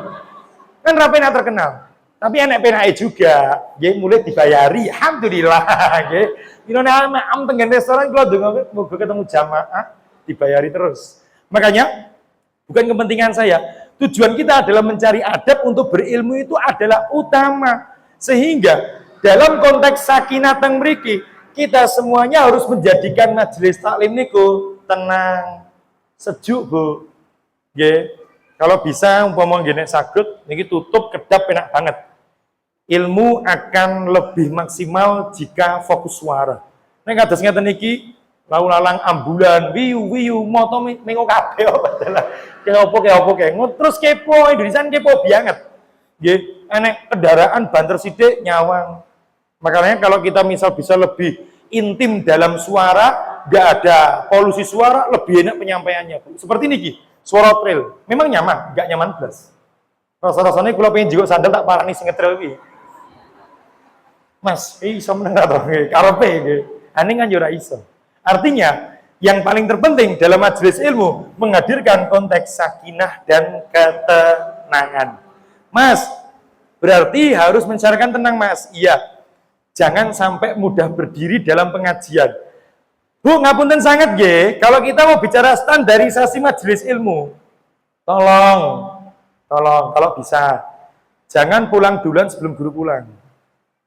Kan ra penak terkenal. Tapi enek penake juga, nggih mulai dibayari. Alhamdulillah nggih. Pirane am tenggen restoran kula ndonga muga ketemu jamaah dibayari terus. Makanya bukan kepentingan saya. Tujuan kita adalah mencari adab untuk berilmu itu adalah utama. Sehingga dalam konteks sakinah teng mriki, kita semuanya harus menjadikan majelis taklim niku tenang, sejuk, Bu. Nggih. Kalau bisa umpama nggih nek saged niki tutup kedap enak banget. Ilmu akan lebih maksimal jika fokus suara. Nek kados ngeten iki lalu lalang ambulan, wiu moto mengo kabeh padahal. Kayak opo terus kepo Indonesia kepo banget. Nggih, enek kendaraan banter sithik nyawang. Makanya kalau kita misal bisa lebih intim dalam suara, nggak ada polusi suara, lebih enak penyampaiannya. Seperti niki, suara trail. Memang nyaman, nggak nyaman blas. Rasa-rasanya kalau pengen juga sandal tak parani sing ngetrail iki. Mas, iso meneng ta to? Karepe nggih. Ane kan yo ora iso. Artinya, yang paling terpenting dalam majelis ilmu menghadirkan konteks sakinah dan ketenangan. Mas, berarti harus mencarikan tenang, Mas. Iya. Jangan sampai mudah berdiri dalam pengajian. Bu, ngapunten sangat nggih, kalau kita mau bicara standarisasi majelis ilmu, tolong kalau bisa jangan pulang duluan sebelum guru pulang.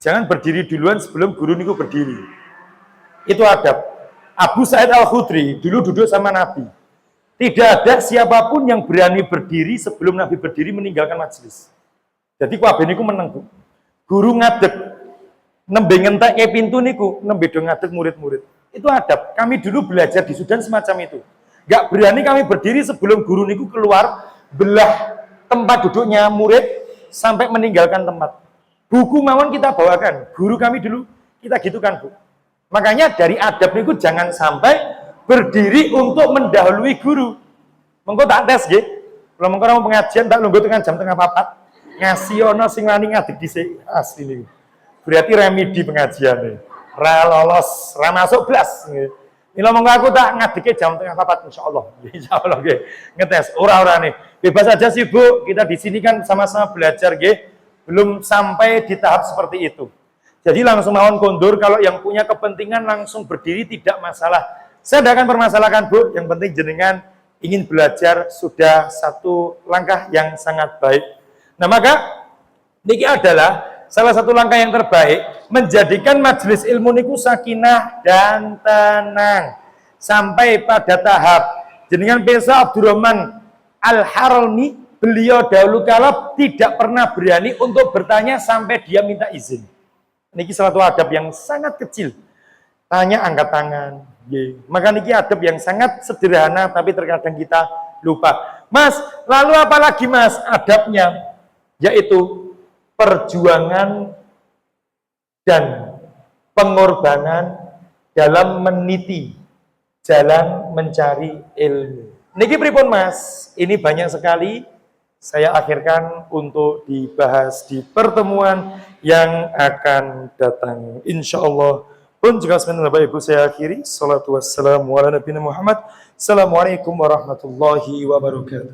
Jangan berdiri duluan sebelum guru niku berdiri. Itu adab. Abu Sa'id Al-Khudri dulu duduk sama Nabi. Tidak ada siapapun yang berani berdiri sebelum Nabi berdiri meninggalkan majelis. Jadi kabeh niku meneng, Bu. Guru ngadeg nembe ngentekke pintu niku, nembe do ngadeg murid-murid. Itu adab. Kami dulu belajar di Sudan semacam itu. Gak berani kami berdiri sebelum guru niku keluar belah tempat duduknya murid sampai meninggalkan tempat. Buku mawon kita bawakan. Guru kami dulu kita gitukan, Bu. Makanya dari adab niku jangan sampai berdiri untuk mendahului guru. Mengko tak tes nggih. Kalau mengko mau pengajian tak nunggu tekan jam 3:30. Ngasih ono sing wani ngadeg dhisik asli niku. Berarti remedi pengajiane. Ra lolos, ra masuk blas nggih. Mila monggo aku tak ngadeke jam tengah 4 insyaallah. Insyaallah nggih. Ngetes ora nih. Bebas aja sih Bu, kita di sini kan sama-sama belajar nggih. Belum sampai di tahap seperti itu. Jadi langsung mawon kondur, kalau yang punya kepentingan langsung berdiri tidak masalah. Saya tidak akan permasalahkan Bu, yang penting jenengan ingin belajar sudah satu langkah yang sangat baik. Nah maka ini adalah salah satu langkah yang terbaik, menjadikan majelis ilmu niku sakinah dan tenang. Sampai pada tahap jenengan Pirsa Abdurrahman Al-Harami, beliau dahulu kala tidak pernah berani untuk bertanya sampai dia minta izin. Niki suatu adab yang sangat kecil. Tanya angkat tangan. Maka niki adab yang sangat sederhana tapi terkadang kita lupa. Mas, lalu apa lagi Mas adabnya? Yaitu perjuangan dan pengorbanan dalam meniti jalan mencari ilmu. Niki pripun Mas? Ini banyak sekali. Saya akhirkan untuk dibahas di pertemuan yang akan datang. Insya Allah. Pun juga sebenarnya Bapak Ibu saya akhiri. Salatu wassalamu ala nabiyina Muhammad. Assalamualaikum warahmatullahi wabarakatuh.